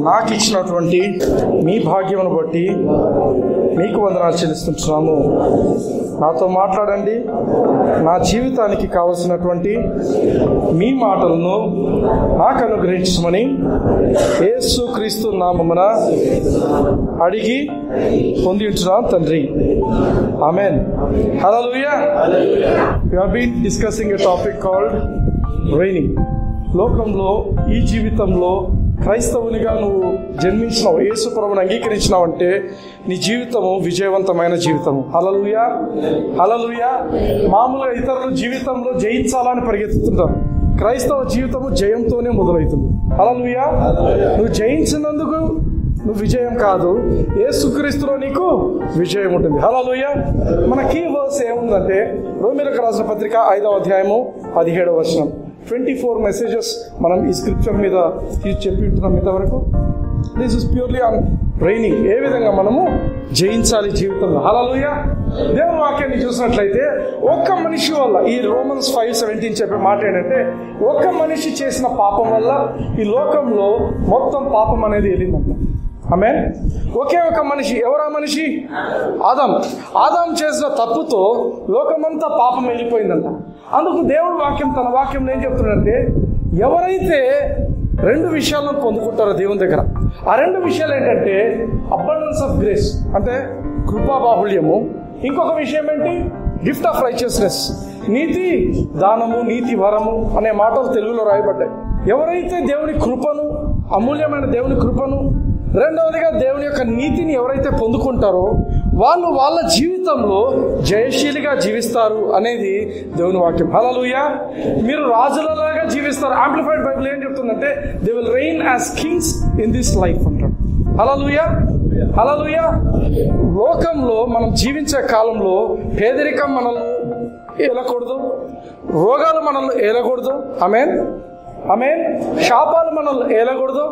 నాకు ఇచ్చినటువంటి మీ భాగ్యమును బట్టి మీకు వందనాలు చెల్లిస్తున్నాము. నాతో మాట్లాడండి. నా జీవితానికి కావలసినటువంటి మీ మాటలను నాకు అనుగ్రహించమని యేసుక్రీస్తు నామమున అడిగి పొంది ఉంటున్నాను తండ్రి. ఆమేన్. హల్లెలూయా. We have been discussing a topic called reigning. లోకంలో, ఈ జీవితంలో క్రైస్తవునిగా నువ్వు జన్మించినావు, యేసు ప్రభువుని అంగీకరించినావు అంటే నీ జీవితము విజయవంతమైన జీవితము. హల్లెలూయా, హల్లెలూయా. మామూలుగా ఇతరులు జీవితంలో జయించాలని పరిగెత్తుతుంటారు. క్రైస్తవ జీవితము జయంతోనే మొదలవుతుంది. హల్లెలూయా. నువ్వు జయించినందుకు నువ్వు విజయం కాదు, యేసుక్రీస్తులో నీకు విజయం ఉంటుంది. హల్లెలూయా. మన కీ వర్స్ ఏముందంటే రోమీయులకు రాసిన పత్రిక 5వ అధ్యాయము 17వ వచనం. 24 మెసేజెస్ మనం ఈ స్క్రిప్చర్ మీద చెప్పి ఉంటున్నాం ఇంతవరకు. This is purely on training. ఏ విధంగా మనము జయించాలి జీవితంలో. హల్లెలూయా. దేవుని వాక్యాన్ని చూసినట్లయితే ఒక్క మనిషి వల్ల, ఈ రోమన్స్ 5:17 చెప్పే మాట ఏంటంటే, ఒక్క మనిషి చేసిన పాపం వల్ల ఈ లోకంలో మొత్తం పాపం అనేది వెళ్ళిందంట. ఆమేన్. ఒకే ఒక మనిషి. ఎవరా మనిషి? ఆదాం చేసిన తప్పుతో లోకమంతా పాపం వెళ్ళిపోయిందంట. అందుకు దేవుడు తన వాక్యంలో ఏం చెప్తున్నాడంటే, ఎవరైతే 2 విషయాలను పొందుకుంటారో దేవుని దగ్గర, ఆ 2 విషయాలు ఏంటంటే అబండెన్స్ ఆఫ్ గ్రేస్, అంటే కృపాబాహుళ్యము. ఇంకొక విషయం ఏంటి? గిఫ్ట్ ఆఫ్ రైచియస్నెస్, నీతి దానము, నీతి వరము అనే మాటలు తెలుగులో రాయబడ్డాయి. ఎవరైతే దేవుని కృపను, అమూల్యమైన దేవుని కృపను, రెండవదిగా దేవుని యొక్క నీతిని ఎవరైతే పొందుకుంటారో వాళ్ళు వాళ్ళ జీవితంలో జయశీలిగా జీవిస్తారు అనేది దేవుని వాక్యం. హల్లెలూయా. మీరు రాజులలాగా జీవిస్తారు. యాంప్లిఫైడ్ బైబిల్ ఏం చెప్తుందంటే, they will rain as Kings in this life అంటాడు. హల్లెలూయా, హల్లెలూయా. లోకంలో మనం జీవించే కాలంలో పేదరికం మనల్ని ఏలకూడదు, రోగాలు మనల్ని ఏలకూడదు. ఆమేన్, ఆమేన్. శాపాలు మనల్ని ఏలకూడదు.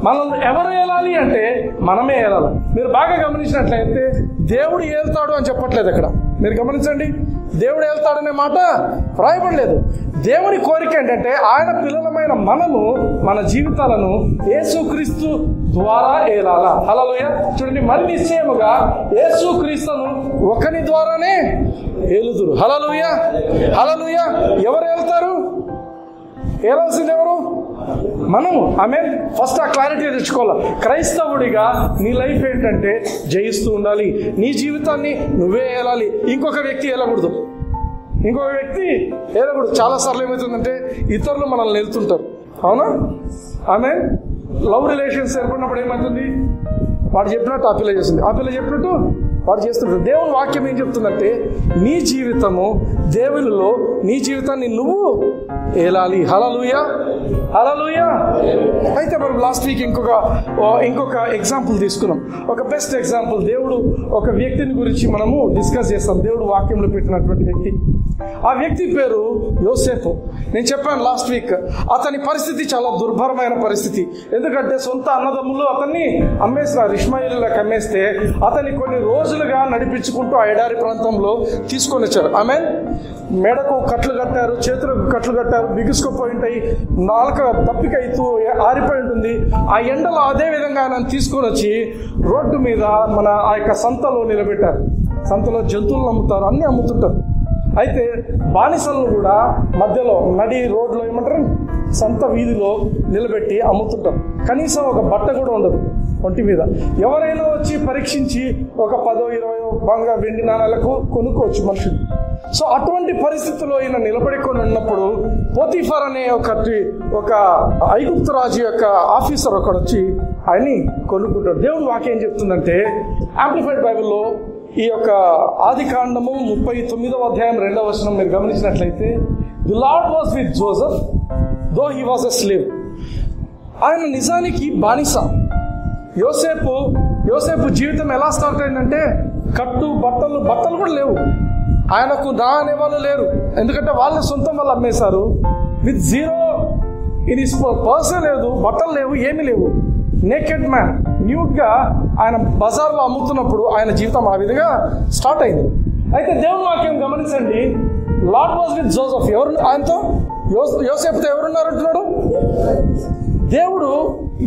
మనల్ని ఎవరు ఏలాలి అంటే మనమే ఏలాలి. మీరు బాగా గమనించినట్లయితే దేవుడు ఏల్తాడు అని చెప్పట్లేదు అక్కడ. మీరు గమనించండి, దేవుడు ఏల్తాడనే మాట రాయబడలేదు. దేవుని కోరిక ఏంటంటే ఆయన పిల్లలమైన మనము మన జీవితాలను యేసుక్రీస్తు ద్వారా ఏలాలా. హల్లెలూయా. చూడండి, మరి నిశ్చయముగా యేసుక్రీస్తును ఒకని ద్వారానే ఏలుదురు. హల్లెలూయా, హల్లెలూయా. ఎవరు ఏలుతారు? ఏలాల్సింది ఎవరు? మనము. ఆమేన్. ఫస్ట్ ఆ క్లారిటీ తెచ్చుకోవాలి. క్రైస్తవుడిగా నీ లైఫ్ ఏంటంటే జయిస్తూ ఉండాలి. నీ జీవితాన్ని నువ్వే ఏలాలి, ఇంకొక వ్యక్తి ఏలకూడదు. ఇంకొక వ్యక్తి ఏలకూడదు. చాలాసార్లు ఏమవుతుందంటే ఇతరులు మనల్ని వెళ్తుంటారు. అవునా? ఆమేన్. లవ్ రిలేషన్స్ ఏర్పడినప్పుడు ఏమవుతుంది? వాడు చెప్పినట్టు ఆ పిల్ల చేస్తుంది, ఆ పిల్ల చెప్పినట్టు వాడు చేస్తుంటాడు. దేవుని వాక్యం ఏం చెప్తుందంటే, నీ జీవితము దేవునిలో నీ జీవితాన్ని నువ్వు ఏలాలి. హల్లెలూయా, హల్లెలూయా. అయితే మనం లాస్ట్ వీక్ ఇంకొక ఎగ్జాంపుల్ తీసుకున్నాం. ఒక బెస్ట్ ఎగ్జాంపుల్. దేవుడు ఒక వ్యక్తిని గురించి మనము డిస్కస్ చేస్తాం. దేవుడు వాక్యంలో పెట్టినటువంటి వ్యక్తి. ఆ వ్యక్తి పేరు యోసేపు. నేను చెప్పాను లాస్ట్ వీక్, అతని పరిస్థితి చాలా దుర్భరమైన పరిస్థితి. ఎందుకంటే సొంత అన్నదమ్ములు అతన్ని అమ్మేసినారు, ఇష్మాయిలులకు అమ్మేస్తే అతన్ని కొన్ని రోజులుగా నడిపించుకుంటూ ఆ ఎడారి ప్రాంతంలో తీసుకొని వచ్చారు. ఆమేన్. మెడకు కట్లు కట్టారు, చేతులకు కట్లు కట్టారు, బిగుసుకుపోయి ఉంటాయి, నాలుక తప్పికైతూ ఆరిపోయి ఉంటుంది. ఆ ఎండలో అదే విధంగా ఆయన తీసుకొని వచ్చి రోడ్డు మీద మన ఆ యొక్క సంతలో నిలబెట్టారు. సంతలో జంతువులను అమ్ముతారు, అన్నీ అమ్ముతుంటారు. అయితే బానిసలను కూడా మధ్యలో నడి రోడ్లో ఏమంటారు, సంత వీధిలో నిలబెట్టి అమ్ముతుంటారు. కనీసం ఒక బట్ట కూడా ఉండదు ఒంటి మీద. ఎవరైనా వచ్చి పరీక్షించి ఒక 10-20 బంగారు వెండి నాణాలకు కొనుక్కోవచ్చు మనుషులు. సో అటువంటి పరిస్థితుల్లో ఈయన నిలబడుకొని ఉన్నప్పుడు పోతిఫర్ అనే ఒక ఐగుప్తు రాజు యొక్క ఆఫీసర్ ఒకడు వచ్చి ఆయన్ని కొనుక్కుంటాడు. దేవుని వాక్యం ఏం చెప్తుందంటే, యాంప్లిఫైడ్ బైబిల్లో ఈ యొక్క ఆదికాండము 39వ అధ్యాయం 2వ వచనం మీరు గమనించినట్లయితే, the lord was with Joseph though he was a slave. ఆయన నిజానికి బానిస. యోసేపు జీవితం ఎలా స్టార్ట్ అయిందంటే, బట్టలు కూడా లేవు ఆయనకు. నా అనేవాళ్ళు లేరు, ఎందుకంటే వాళ్ళ సొంతం వాళ్ళు అమ్మేశారు. With zero in his purse లేదు, బట్టలు లేవు, ఏమీ లేవు. నేకెడ్ మ్యాన్, న్యూడ్ గా ఆయన బజార్లో అమ్ముతున్నప్పుడు ఆయన జీవితం ఆ విధంగా స్టార్ట్ అయింది. అయితే దేవుని వాక్యం గమనించండి, లార్డ్ వాజ్ విత్ జోసెఫ్. ఎవరు ఆయనతో? యోసేపుతో ఎవరున్నారు అంటున్నాడు? దేవుడు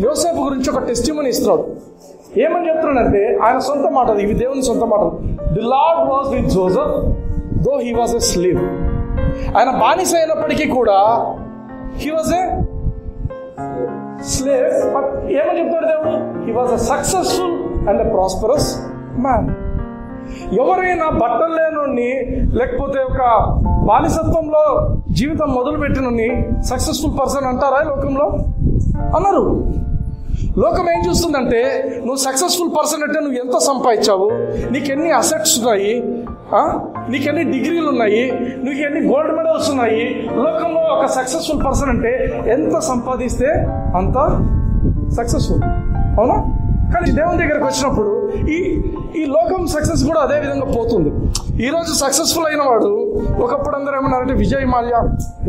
యోసేపు గురించి ఒక టెస్టిమనీ ఇస్తున్నాడు. ఏమని చెప్తున్నాడంటే, ఆయన సొంత మాటలు ఇవి, దేవుని సొంత మాటలు. The lord was with Joseph though he was a slave. ఆయన బానిస అయినప్పటికీ కూడా he was a slave. But ఏమని చెప్తాడు దేవుడు? He was a successful and a prosperous man. ఎవరైనా బట్టలు లేనోడిని, లేకపోతే ఒక బానిసత్వంలో జీవితం మొదలు పెట్టినోడిని సక్సెస్ఫుల్ పర్సన్ అంటారా లోకంలో? అన్నారు. లోకం ఏం చూస్తుందంటే, నువ్వు సక్సెస్ఫుల్ పర్సన్ అంటే నువ్వు ఎంత సంపాదించావు, నీకెన్ని అసెట్స్ ఉన్నాయి, నీకెన్ని డిగ్రీలు ఉన్నాయి, నీకు ఎన్ని గోల్డ్ మెడల్స్ ఉన్నాయి. లోకంలో ఒక సక్సెస్ఫుల్ పర్సన్ అంటే ఎంత సంపాదిస్తే అంత సక్సెస్ఫుల్, అవునా? కానీ దేవుని దగ్గరికి వచ్చినప్పుడు ఈ లోకం సక్సెస్ కూడా అదే విధంగా పోతుంది. ఈరోజు సక్సెస్ఫుల్ అయిన వాడు ఒకప్పుడు అందరూ ఏమన్నారంటే, Vijay Mallya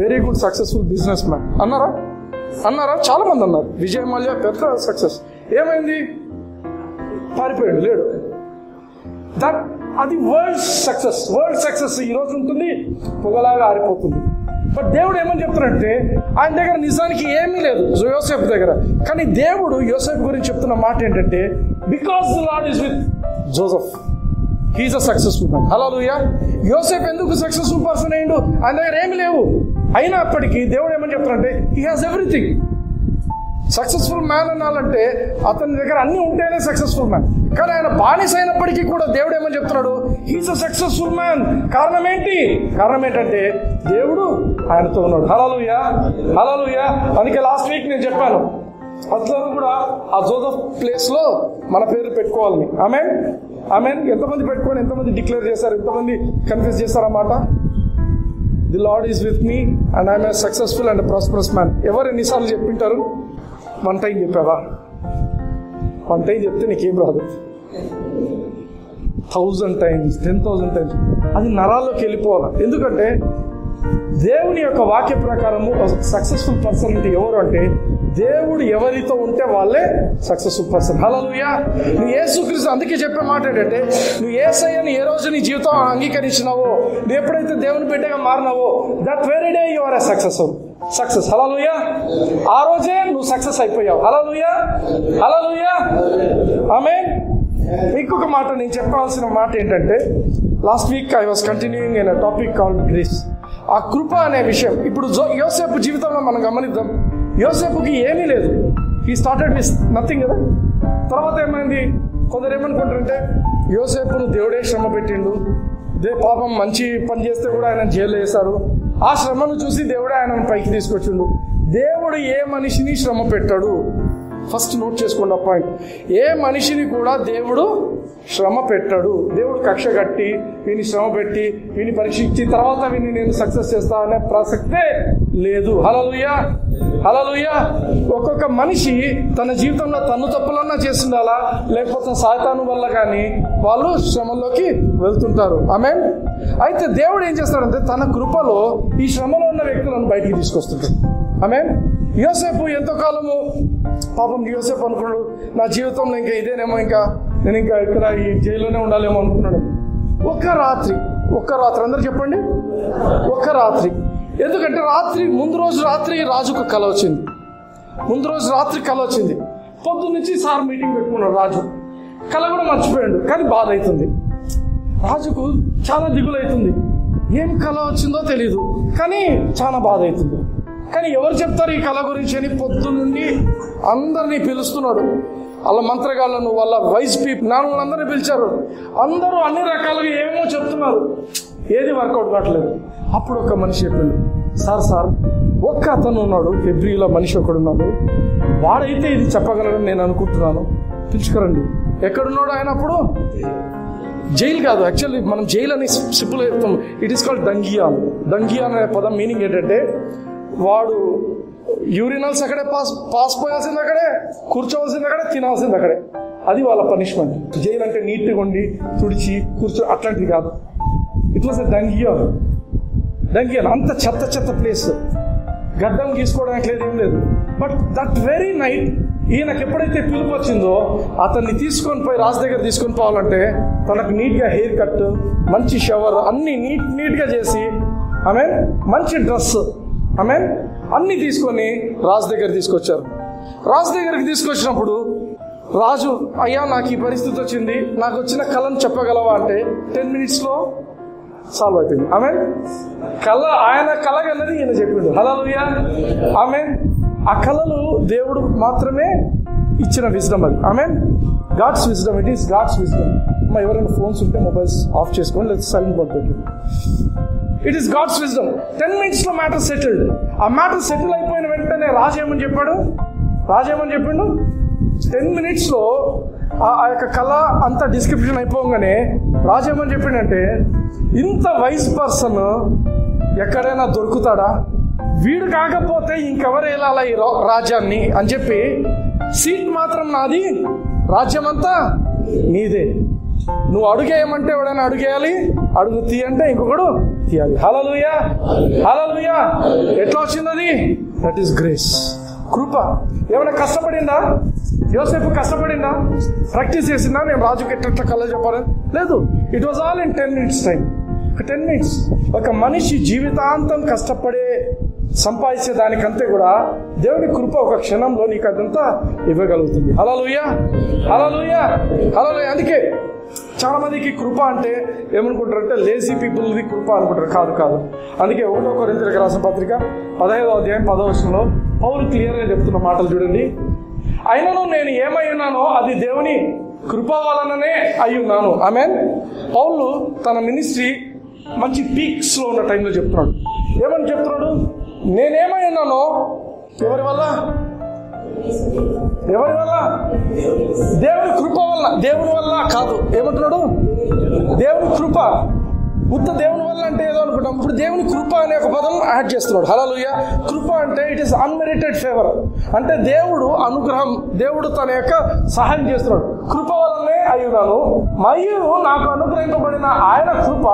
very good successful business man అన్నారా? చాలా మంది అన్నారు విజయ్ మాల్యా పెద్ద సక్సెస్. ఏమైంది? పారిపోయాడు, లేడు. అది వరల్డ్ సక్సెస్ ఈరోజు ఉంటుంది, పొగలాగా ఆరిపోతుంది. బట్ దేవుడు ఏమని చెప్తున్నాడంటే, ఆయన దగ్గర నిజానికి ఏమీ లేదు యోసేపు దగ్గర. కానీ దేవుడు యోసేపు గురించి చెప్తున్న మాట ఏంటంటే, because the Lord is with Joseph he is a successful man. హల్లెలూయా. యోసేపు ఎందుకు సక్సెస్ఫుల్ పర్సన్ అయ్యిండు? ఆయన దగ్గర ఏమీ లేవు. అయినప్పటికీ దేవుడు ఏమని చెప్తాడంటే, he has everything. Successful man అనాలంటే అతని దగ్గర అన్ని ఉంటేనే సక్సెస్ఫుల్ మ్యాన్. కానీ ఆయన బానిస అయినప్పటికీ కూడా దేవుడు ఏమని చెప్తున్నాడు? He is a successful man. కారణం ఏంటంటే దేవుడు ఆయనతో ఉన్నాడు. హల్లెలూయా. అందుకే లాస్ట్ వీక్ నేను చెప్పాను, అందులో కూడా ఆ జోసెఫ్ ప్లేస్ లో మన పేరు పెట్టుకోవాలని. ఆమెన్. ఎంతమంది పెట్టుకొని ఎంతమంది డిక్లేర్ చేశారు, ఎంతమంది కన్ఫ్యూజ్ చేశారు అన్నమాట. The Lord is with me and I'm a successful and prosperous man. ఎవరు ఎన్నిసార్లు చెప్పింటారు? 1 టైం చెప్పావా? 1 టైం చెప్తే నీకేం రాదు. 1000 టైమ్స్ 10,000 టైమ్స్ అది నరాల్లోకి వెళ్ళిపోవాలి. ఎందుకంటే దేవుని యొక్క వాక్య ప్రకారము సక్సెస్ఫుల్ పర్సన్ అంటే ఎవరు అంటే, దేవుడు ఎవరితో ఉంటే వాళ్ళే సక్సెస్ఫుల్ పర్సన్. హల్లెలూయా. నువ్వు యేసుక్రీస్తు, అందుకే చెప్పే మాట ఏంటంటే, నువ్వు యేసయ్యని ఏ రోజు నీ జీవితం అంగీకరించినావో, నువ్వు ఎప్పుడైతే దేవుని బిడ్డగా మారినావో, that very day you are a success. హల్లెలూయా. ఆ రోజే నువ్వు సక్సెస్ అయిపోయావు. హల్లెలూయా. ఆమేన్. ఇంకొక మాట నేను చెప్పాల్సిన మాట ఏంటంటే, last week I was continuing in a topic called grace. ఆ కృప అనే విషయం ఇప్పుడు యోసేపు జీవితంలో మనం గమనిద్దాం. యోసేపుకి ఏమీ లేదు, హీ స్టార్టెడ్ విత్ నథింగ్ కదా. తర్వాత ఏమైంది? కొందరు ఏమనుకుంటారంటే, యోసేపును దేవుడే శ్రమ పెట్టిండు, పాపం మంచి పని చేస్తే కూడా ఆయన జైలు వేశారు, ఆ శ్రమను చూసి దేవుడే ఆయనను పైకి తీసుకొచ్చిండు. దేవుడు ఏ మనిషిని శ్రమ పెట్టాడు. ఫస్ట్ నోట్ చేసుకోండి ఆ పాయింట్. ఏ మనిషిని కూడా దేవుడు శ్రమ పెట్టాడు. దేవుడు కక్ష కట్టి వీని శ్రమ పెట్టి వీని పరీక్షించి తర్వాత వీని నేను సక్సెస్ చేస్తా అనే ప్రసక్తే లేదు. హల్లెలూయా. ఒక్కొక్క మనిషి తన జీవితంలో తన్ను తప్పులన్నా చేస్తుండాలా, లేకపోతే సాతాను వల్ల కానీ వాళ్ళు శ్రమలోకి వెళ్తుంటారు. ఆమేన్. అయితే దేవుడు ఏం చేస్తాడంటే, తన కృపలో ఈ శ్రమలో ఉన్న వ్యక్తులను బయటికి తీసుకొస్తుంటాడు. ఆమేన్. యోసేపు ఎంతో కాలము పాపం యోసేపు అనుకున్నాడు, నా జీవితంలో ఇంకా ఇదేనేమో, నేను ఇక్కడ ఈ జైల్లోనే ఉండాలేమో అనుకున్నాడు. ఒక్క రాత్రి అందరు చెప్పండి, ఒక్క రాత్రి. ఎందుకంటే ముందు రోజు రాత్రి రాజుకు కల వచ్చింది. పొద్దున్నుంచి సార్ మీటింగ్ పెట్టుకున్నాడు రాజు. కల కూడా మర్చిపోయాడు. కానీ బాధ అవుతుంది రాజుకు, చాలా దిగులు అవుతుంది. ఏం కల వచ్చిందో తెలీదు, కానీ చాలా బాధ అవుతుంది. కానీ ఎవరు చెప్తారు ఈ కళ గురించి అని పొద్దున్నుండి అందరినీ పిలుస్తున్నాడు. వాళ్ళ మంత్రగాళ్ళను, వాళ్ళ వైస్ పీపుల్, అందరినీ పిలిచారు. అందరూ అన్ని రకాలుగా ఏమేమో చెప్తున్నారు, ఏది వర్కౌట్ కావట్లేదు. అప్పుడు ఒక మనిషి చెప్పిండు, సార్ ఒక్క అతను ఉన్నాడు, హెబ్రీలో మనిషి ఒకడున్నాడు, వాడైతే ఇది చెప్పగలడని నేను అనుకుంటున్నాను, పిలుచుకోరండి. ఎక్కడున్నాడు ఆయన? అప్పుడు జైలు కాదు, యాక్చువల్లీ మనం జైలు అని సిప్పులో చెప్తాం. ఇట్ ఈస్ కాల్డ్ దంగియాన్ అనే పదం మీనింగ్ ఏంటంటే, వాడు యూరినల్స్ అక్కడే పాస్ పోయాల్సింది అక్కడే, కూర్చోవలసింది అక్కడే, తినాల్సింది అక్కడే. అది వాళ్ళ పనిష్మెంట్. జైలు అంటే నీట్గా ఉండి తుడిచి కూర్చో అట్లాంటిది కాదు. It was a dungeon. అంత చెత్త ప్లేస్, గడ్డం గీసుకోవడానికి లేదు, ఏం లేదు. బట్ దట్ వెరీ నైట్ ఈయనకు ఎప్పుడైతే పిలుపు వచ్చిందో, అతన్ని తీసుకొని పోయి రాజు దగ్గర తీసుకొని పోవాలంటే తనకు నీట్గా హెయిర్ కట్, మంచి షవర్, అన్ని నీట్గా చేసి, మంచి డ్రెస్, అన్నీ తీసుకొని రాజు దగ్గర తీసుకొచ్చారు. రాజు దగ్గరికి తీసుకొచ్చినప్పుడు రాజు, అయ్యా నాకు ఈ పరిస్థితి వచ్చింది, నాకు వచ్చిన కళను చెప్పగలవా అంటే 10 minutesలో సాల్వ్ అయిపోయింది. ఆమేన్. ఆయన కలగన్నది ఈయన చెప్పిండు. హల్లెలూయా. ఆమేన్. ఆ కళలు దేవుడు మాత్రమే ఇచ్చిన విజ్డమ్ అది. ఆమేన్. God's wisdom, it is God's wisdom. ఎవరైనా ఫోన్స్ ఉంటే మొబైల్స్ ఆఫ్ చేసుకోండి, లేదా సైలెంట్ మోడ్ పెట్టండి. It is God's wisdom. 10 minutesలో మ్యాటర్ సెటిల్డ్. ఆ మ్యాటర్ సెటిల్ అయిపోయిన వెంటనే రాజు ఏమని చెప్పిండు? 10 minutesలో ఆ యొక్క కళ అంతా డిస్క్రిప్షన్ అయిపోగానే రాజు ఏమని చెప్పిండంటే, ఇంత వైస్ పర్సన్ ఎక్కడైనా దొరుకుతాడా? వీడు కాకపోతే ఇంకెవరు వెళ్ళాలా ఈ రాజ్యాన్ని అని చెప్పి, సీట్ మాత్రం నాది, రాజ్యం అంతా నీదే. నువ్వు అడుగేయమంటే ఎవడైనా అడుగేయాలి, అడుగు తీయంటే ఇంకొకడు తీయాలి. హల్లెలూయా. హల్లెలూయా. ఎట్లా వచ్చింది అది? దట్ ఈస్ గ్రేస్, కృప. ఏమైనా కష్టపడిందా? యోసేపు కష్టపడిందా? ప్రాక్టీస్ చేసిందా? నేను రాజుకి ఎట్లా కళ్ళ చెప్పాలని? లేదు. It was all in 10 minutes time. 10 minutes. ఒక మనిషి జీవితాంతం కష్టపడే సంపాదించే దానికంతే కూడా దేవుని కృప ఒక క్షణంలో నీకు అదంతా ఇవ్వగలుగుతుంది. హల్లెలూయా. హల్లెలూయా. హల్లెలూయా. అందుకే చాలా మందికి కృప అంటే ఏమనుకుంటారంటే లేజీ పీపుల్ది కృప అనుకుంటారు. కాదు. అందుకే 1 కొరింథీయులకు రాసిన పత్రిక 15వ అధ్యాయం 10వ వచనంలో పౌలు క్లియర్గా చెప్తున్న మాటలు చూడండి. అయినను నేను ఏమై ఉన్నానో అది దేవుని కృప వలననే అయి ఉన్నాను. ఆమేన్. పౌలు తన మినిస్ట్రీ మంచి పీక్స్లో ఉన్న టైంలో చెప్తున్నాడు. ఏమని చెప్తున్నాడు? నేనేమై ఉన్నానో ఎవరి వల్ల? దేవుని కృప వల్ల. దేవుని వల్ల కాదు. ఏమంటున్నాడు? దేవుని కృప. ఉత్త దేవుని వల్ల అంటే ఏదో అనుకుంటాం. ఇప్పుడు దేవుని కృప అనే ఒక పదం యాడ్ చేస్తున్నాడు. హల్లెలూయా. కృప అంటే ఇట్ ఈస్ అన్మెరిటెడ్ ఫేవర్. అంటే దేవుడు అనుగ్రహం, దేవుడు తన యొక్క సహాయం చేస్తున్నాడు. కృప వల్లనే అయ్యున్నాను, మరియు నాకు అనుగ్రహింపబడిన ఆయన కృప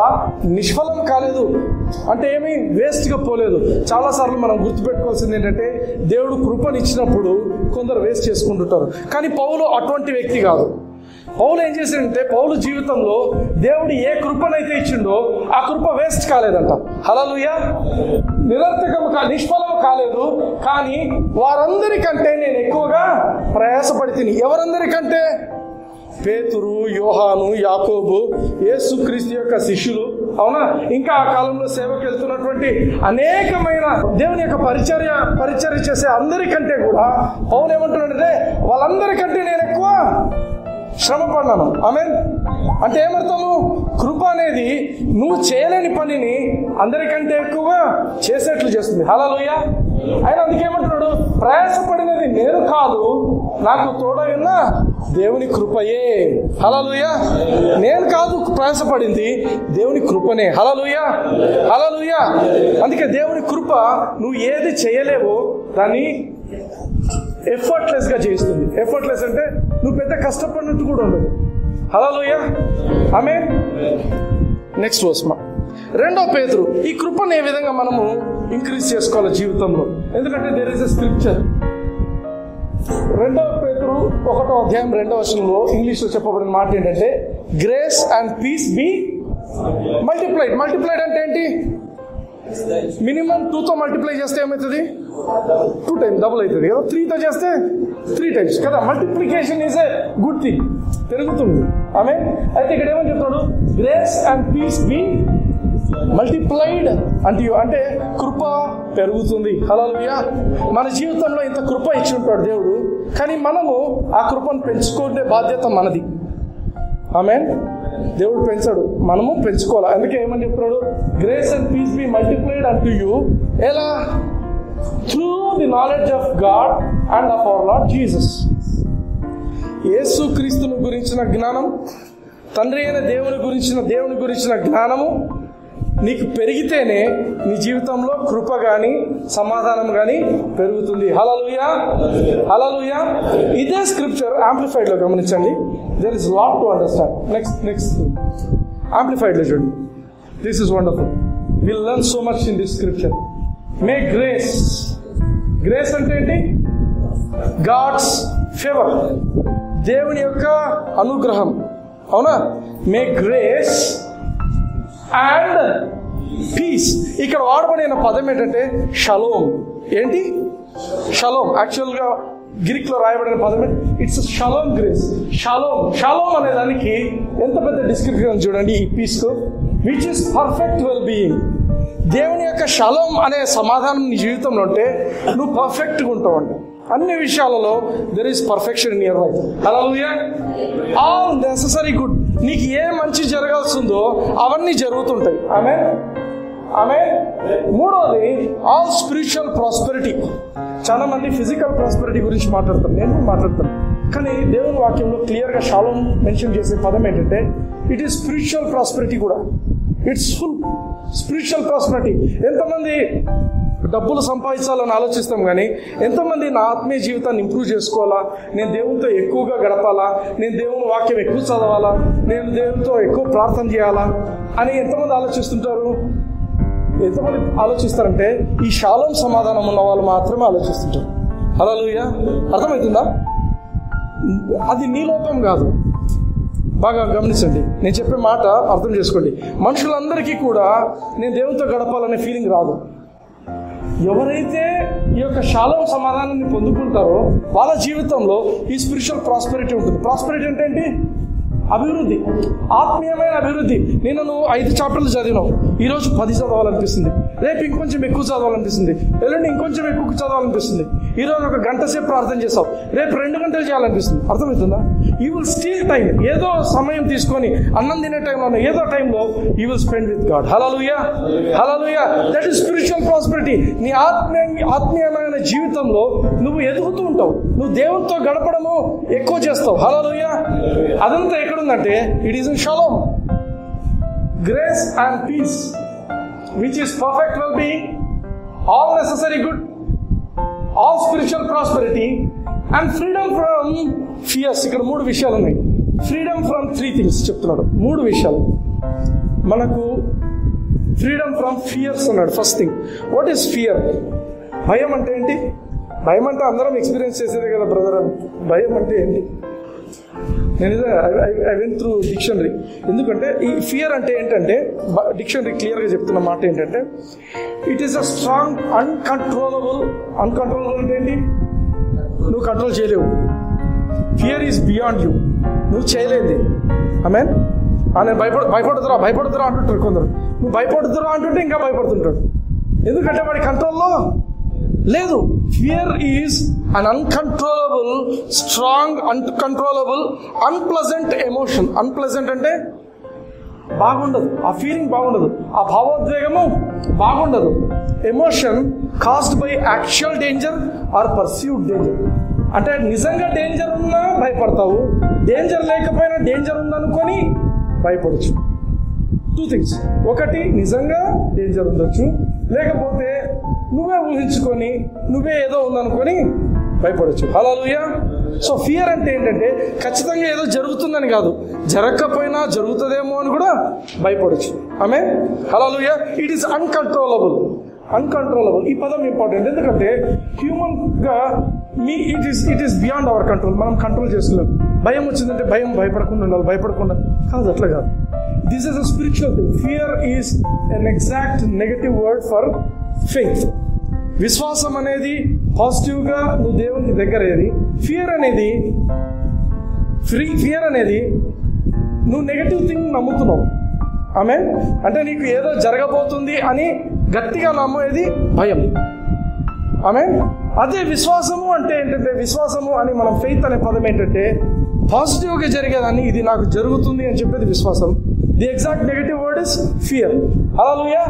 నిష్ఫలం కాలేదు. అంటే ఏమీ వేస్ట్గా పోలేదు. చాలాసార్లు మనం గుర్తుపెట్టుకోవాల్సింది ఏంటంటే, దేవుడు కృపనిచ్చినప్పుడు కొందరు వేస్ట్ చేసుకుంటుంటారు. కానీ పౌలు అటువంటి వ్యక్తి కాదు. పౌలు ఏం చేశాడంటే, పౌలు జీవితంలో దేవుడు ఏ కృపనైతే ఇచ్చిండో ఆ కృప వేస్ట్ కాలేదంట. హల్లెలూయా. నిరర్థకం నిష్ఫలం కాలేదు. కానీ వారందరికంటే నేను ఎక్కువగా ప్రయాసపడి తిని. ఎవరందరికంటే? పేతురు, యోహాను, యాకోబు, యేసుక్రీస్తు యొక్క శిష్యులు, అవునా, ఇంకా ఆ కాలంలో సేవకు వెళ్తున్నటువంటి అనేకమైన దేవుని యొక్క పరిచర్య చేసే అందరికంటే కూడా పౌలు ఏమంటున్నాడంటే, వాళ్ళందరికంటే నేను ఎక్కువ శ్రమ పడ్డాను. ఆమేన్. అంటే ఏమర్థము? కృప అనేది నువ్వు చేయలేని పనిని అందరికంటే ఎక్కువగా చేసేట్లు చేస్తుంది. హల్లెలూయా. ఆయన అందుకేమంటున్నాడు? ప్రయాసపడినది నేను కాదు, నాకు తోడైన దేవుని కృపయే. హల్లెలూయా. నేను కాదు ప్రయాసపడింది, దేవుని కృపనే. హల్లెలూయా. హల్లెలూయా. అందుకే దేవుని కృప నువ్వు ఏది చేయలేవో దాన్ని ఎఫర్ట్లెస్ గా చేస్తుంది. ఎఫర్ట్లెస్ అంటే నువ్వు పెద్ద కష్టపడినట్టు కూడా ఉండదు. హల్లెలూయా. ఆమేన్. నెక్స్ట్ వర్స్ 2 పేతురు. ఈ కృపను ఏ విధంగా మనము ఇంక్రీజ్ చేసుకోవాలి జీవితంలో? ఎందుకంటే దేర్ ఇస్ ఎ స్క్రిప్చర్. 2 పేతురు 1వ అధ్యాయం 2వ వచనంలో ఇంగ్లీష్లో చెప్పబడిన మాట ఏంటంటే, grace and peace be multiplied. Multiplied అంటే ఏంటి? మినిమం 2తో మల్టిప్లై చేస్తే ఏమవుతుంది? 2 times డబుల్ అవుతుంది కదా. 3తో చేస్తే 3 times కదా. Multiplication is a good thing, పెరుగుతుంది. ఆమె అయితే ఇక్కడ ఏమని చెప్తాడు? Grace and peace be multiplied అంటే కృప పెరుగుతుంది. హల్లెలూయా. మన జీవితంలో ఇంత కృప ఇచ్చి ఉంటాడు దేవుడు, కానీ మనము ఆ కృపను పెంచుకునే బాధ్యత మనది. ఆమేన్. దేవుడు పెంచాడు, మనము పెంచుకోవాలి. అందుకే ఏమని చెప్తున్నాడు? Grace and peace be multiplied unto you. ఎలా? Through the knowledge of God and of our Lord Jesus. యేసు క్రీస్తుని గురించిన జ్ఞానం, తండ్రి అయిన దేవుని గురించిన జ్ఞానము నీకు పెరిగితేనే నీ జీవితంలో కృప కానీ సమాధానం కానీ పెరుగుతుంది. హల్లెలూయా. హల్లెలూయా. ఇదే స్క్రిప్చర్ యాంప్లిఫైడ్ లో గమనించండి. There is lot to understand. Next amplified లో చూడండి. This is wonderful. Will learn so much in this scripture. May grace. Grace అంటే ఏంటి? గాడ్స్ ఫేవర్, దేవుని యొక్క అనుగ్రహం. అవునా? May grace and peace. ఇక్కడ వాడబడిన పదం ఏంటంటే షలోమ్. ఏంటి షలోమ్? యాక్చువల్గా గ్రీక్లో రాయబడిన పదమే ఇట్స్ షలోమ్ గ్రేస్. షలోమ్ అనే దానికి ఎంత పెద్ద డిస్క్రిప్షన్ చూడండి ఈ పీస్కు, which is perfect well being. దేవుని యొక్క షలోమ్ అనే సమాధానం నీ జీవితంలో ఉంటే నువ్వు పర్ఫెక్ట్గా ఉంటావు అంట. అన్ని విషయాలలో there is perfection in your life. Hallelujah. All necessary good. నీకు ఏ మంచి జరగాల్సిందో అవన్నీ జరుగుతుంటాయి. ఆమె మూడోది ఆల్ స్పిరిచువల్ ప్రాస్పెరిటీ. చాలా మంది ఫిజికల్ ప్రాస్పెరిటీ గురించి మాట్లాడతారు, నేను కూడా మాట్లాడతాను. కానీ దేవుని వాక్యంలో క్లియర్గా షాలోమ్ మెన్షన్ చేసే పదం ఏంటంటే ఇట్ ఈస్ స్పిరిచువల్ ప్రాస్పెరిటీ కూడా. It's full spiritual prosperity. ఎంతమంది డబ్బులు సంపాదించాలని ఆలోచిస్తాం, కానీ ఎంతమంది నా ఆత్మీయ జీవితాన్ని ఇంప్రూవ్ చేసుకోవాలా, నేను దేవునితో ఎక్కువగా గడపాలా, నేను దేవుని వాక్యం ఎక్కువ చదవాలా, నేను దేవునితో ఎక్కువ ప్రార్థన చేయాలా అని ఎంతమంది ఆలోచిస్తుంటారు? ఎంతమంది ఆలోచిస్తారంటే ఈ షాలోమ్ సమాధానం ఉన్న వాళ్ళు మాత్రమే ఆలోచిస్తుంటారు. హల్లెలూయా. అర్థమవుతుందా? అది నీ లోపం కాదు. బాగా గమనించండి, నేను చెప్పే మాట అర్థం చేసుకోండి. మనుషులందరికీ కూడా నేను దేవునితో గడపాలనే ఫీలింగ్ రాదు. ఎవరైతే ఈ యొక్క షాలోమ్ సమాధానాన్ని పొందుకుంటారో వాళ్ళ జీవితంలో ఈ స్పిరిచువల్ ప్రాస్పెరిటీ ఉంటుంది. ప్రాస్పెరిటీ అంటే ఏంటి? అభివృద్ధి, ఆత్మీయమైన అభివృద్ధి. నేను 5 చాప్టర్లు చదివినావు, ఈరోజు 10 చదవాలనిపిస్తుంది, రేపు ఇంకొంచెం ఎక్కువ చదవాలనిపిస్తుంది, ఎల్లుండి ఇంకొంచెం ఎక్కువ చదవాలనిపిస్తుంది. ఈరోజు 1 గంట సేపు ప్రార్థన చేస్తావు, రేపు 2 గంటలు చేయాలనిపిస్తుంది. అర్థమవుతుందా? You will steel time. ఏదో సమయం తీసుకొని అన్నం తినే టైంలో ఏదో టైంలో you will spend with God. Hallelujah. Hallelujah. That is spiritual prosperity. నీ ఆత్మీయమైన జీవితంలో నువ్వు ఎదుగుతూ ఉంటావు, నువ్వు దేవునితో గడపడము ఎక్కువ చేస్తావు. హల్లెలూయా. అదంతా ఎక్కడుందంటే ఇట్ ఈస్ ఇన్ షాలోమ్. Grace and peace which is perfect well-being, all necessary good, all spiritual prosperity and freedom from fears. ఇక్కడ 3 విషయాలు ఉన్నాయి. ఫ్రీడమ్ ఫ్రమ్ 3 things చెప్తున్నాడు. 3 విషయాలు మనకు. ఫ్రీడమ్ ఫ్రమ్ ఫియర్స్ అన్నాడు. First thing, what is fear? భయం అంటే ఏంటి? భయం అంటే అందరం ఎక్స్పీరియన్స్ చేసేదే కదా బ్రదర్. భయం అంటే ఏంటి? నేను ఐ వెంట్ త్రూ డిక్షనరీ. ఎందుకంటే ఈ ఫియర్ అంటే ఏంటంటే డిక్షనరీ క్లియర్గా చెప్తున్న మాట ఏంటంటే it is a strong uncontrollable అంటే ఏంటి? నువ్వు కంట్రోల్ చేయలేవు. ఫియర్ ఈజ్ బియాండ్ యూ, నువ్వు చేయలేంది. ఆమేన్. నేను భయపడుతురా అంటుంటారు కొందరు. నువ్వు భయపడుతురా అంటుంటే ఇంకా భయపడుతుంటాడు. ఎందుకంటే వాడి కంట్రోల్లో లేదు. Fear is an uncontrollable, strong, uncontrollable, unpleasant emotion. Unpleasant అంటే బాగుండదు, ఆ ఫీలింగ్ బాగుండదు, ఆ భావోద్వేగము బాగుండదు. Emotion caused by actual danger or perceived danger. అంటే నిజంగా డేంజర్ ఉన్నా భయపడతావు, డేంజర్ లేకపోయినా డేంజర్ ఉందనుకొని భయపడచ్చు. 2 things. ఒకటి, నిజంగా డేంజర్ ఉండొచ్చు, లేకపోతే నువ్వే ఊహించుకొని నువ్వే ఏదో ఉందనుకొని భయపడచ్చు. హల్లెలూయా. సో ఫియర్ అంటే ఏంటంటే ఖచ్చితంగా ఏదో జరుగుతుందని కాదు, జరగకపోయినా జరుగుతుందేమో అని కూడా భయపడచ్చు. ఆమేన్. హల్లెలూయా. It is uncontrollable. ఈ పదం ఇంపార్టెంట్. ఎందుకంటే హ్యూమన్ గా it is beyond our control. మనం కంట్రోల్ చేసుకోలేము. భయం వచ్చిందంటే భయపడకుండా ఉండాలి, భయపడకుండా కాదు, అట్లా కాదు. This is a spiritual thing. Fear is an exact negative word for faith. విశ్వాసం అనేది పాజిటివ్గా నువ్వు దేవునికి దగ్గర అయ్యేది. ఫియర్ అనేది నువ్వు నెగటివ్ థింగ్ నమ్ముతున్నావు. ఆమేన్. అంటే నీకు ఏదో జరగబోతుంది అని గట్టిగా నమ్మేది భయం. ఆమేన్. అదే విశ్వాసము అంటే ఏంటంటే, విశ్వాసము అని మనం ఫెయిత్ అనే పదం ఏంటంటే పాజిటివ్గా జరిగేదాన్ని ఇది నాకు జరుగుతుంది అని చెప్పేది విశ్వాసం. The exact negative word is fear. Hallelujah.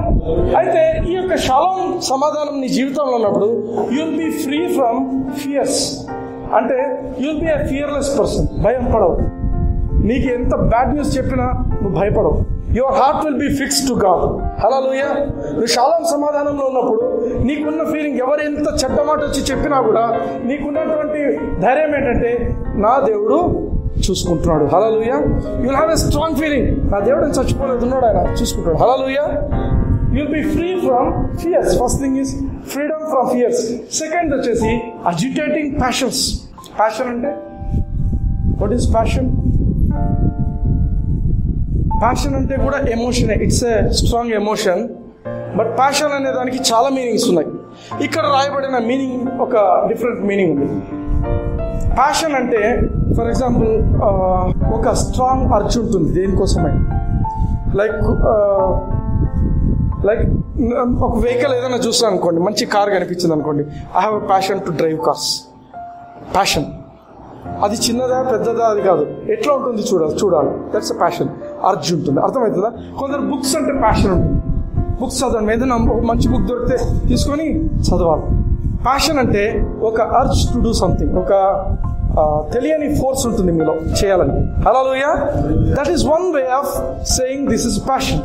అయితే ఈ యొక్క షాలోమ్ సమాధానం నీ జీవితంలో ఉన్నప్పుడు you will be free from fears. అంటే you will be a fearless person. భయం పడవు. నీకు ఎంత బ్యాడ్ న్యూస్ చెప్పినా నువ్వు భయపడవు. Your heart will be fixed to God. Hallelujah. నువ్వు షాలోమ్ సమాధానంలో ఉన్నప్పుడు నీకున్న ఫీలింగ్ ఎవరు ఎంత చెడ్డ మాట వచ్చి చెప్పినా కూడా నీకున్నటువంటి ధైర్యం ఏంటంటే నా దేవుడు చూసుకుంటున్నాడు. Hallelujah. You will have a strong feeling, నా దేవుడు చచ్చిపోలేదు, ఉన్నాడు, ఆయన చూసుకుంటాడు. Hallelujah. You will be free from fears. First thing is freedom from fears. Second వచ్చేసి అజిటేటింగ్ ప్యాషన్స్. ప్యాషన్ అంటే వాట్ ఈస్ ప్యాషన్? ప్యాషన్ అంటే కూడా emotion. It's a strong emotion. But passion అనే దానికి చాలా మీనింగ్స్ ఉన్నాయి. ఇక్కడ రాయబడిన మీనింగ్ ఒక డిఫరెంట్ మీనింగ్ ఉంది. ప్యాషన్ అంటే ఫర్ ఎగ్జాంపుల్ ఒక స్ట్రాంగ్ అర్జ్ ఉంటుంది దేనికోసమై. లైక్ ఒక వెహికల్ ఏదైనా చూస్తాను అనుకోండి, మంచి కార్ కనిపించింది అనుకోండి, I have a passion to drive cars. Passion అది చిన్నదా పెద్దదా అది కాదు, ఎట్లా ఉంటుంది చూడాలి. That's a passion. అర్జ్ ఉంటుంది, అర్థమవుతుందా? కొందరు బుక్స్ అంటే ప్యాషన్ ఉంటుంది, బుక్స్ చదవండి, ఏదైనా ఒక మంచి బుక్ దొరికితే తీసుకొని చదవాలి. ప్యాషన్ అంటే ఒక అర్జ్ టు డూ సంథింగ్, ఒక తెలియని ఫోర్స్ ఉంటుంది మీలో చేయాలని. Hallelujah. That is one way of saying this is passion.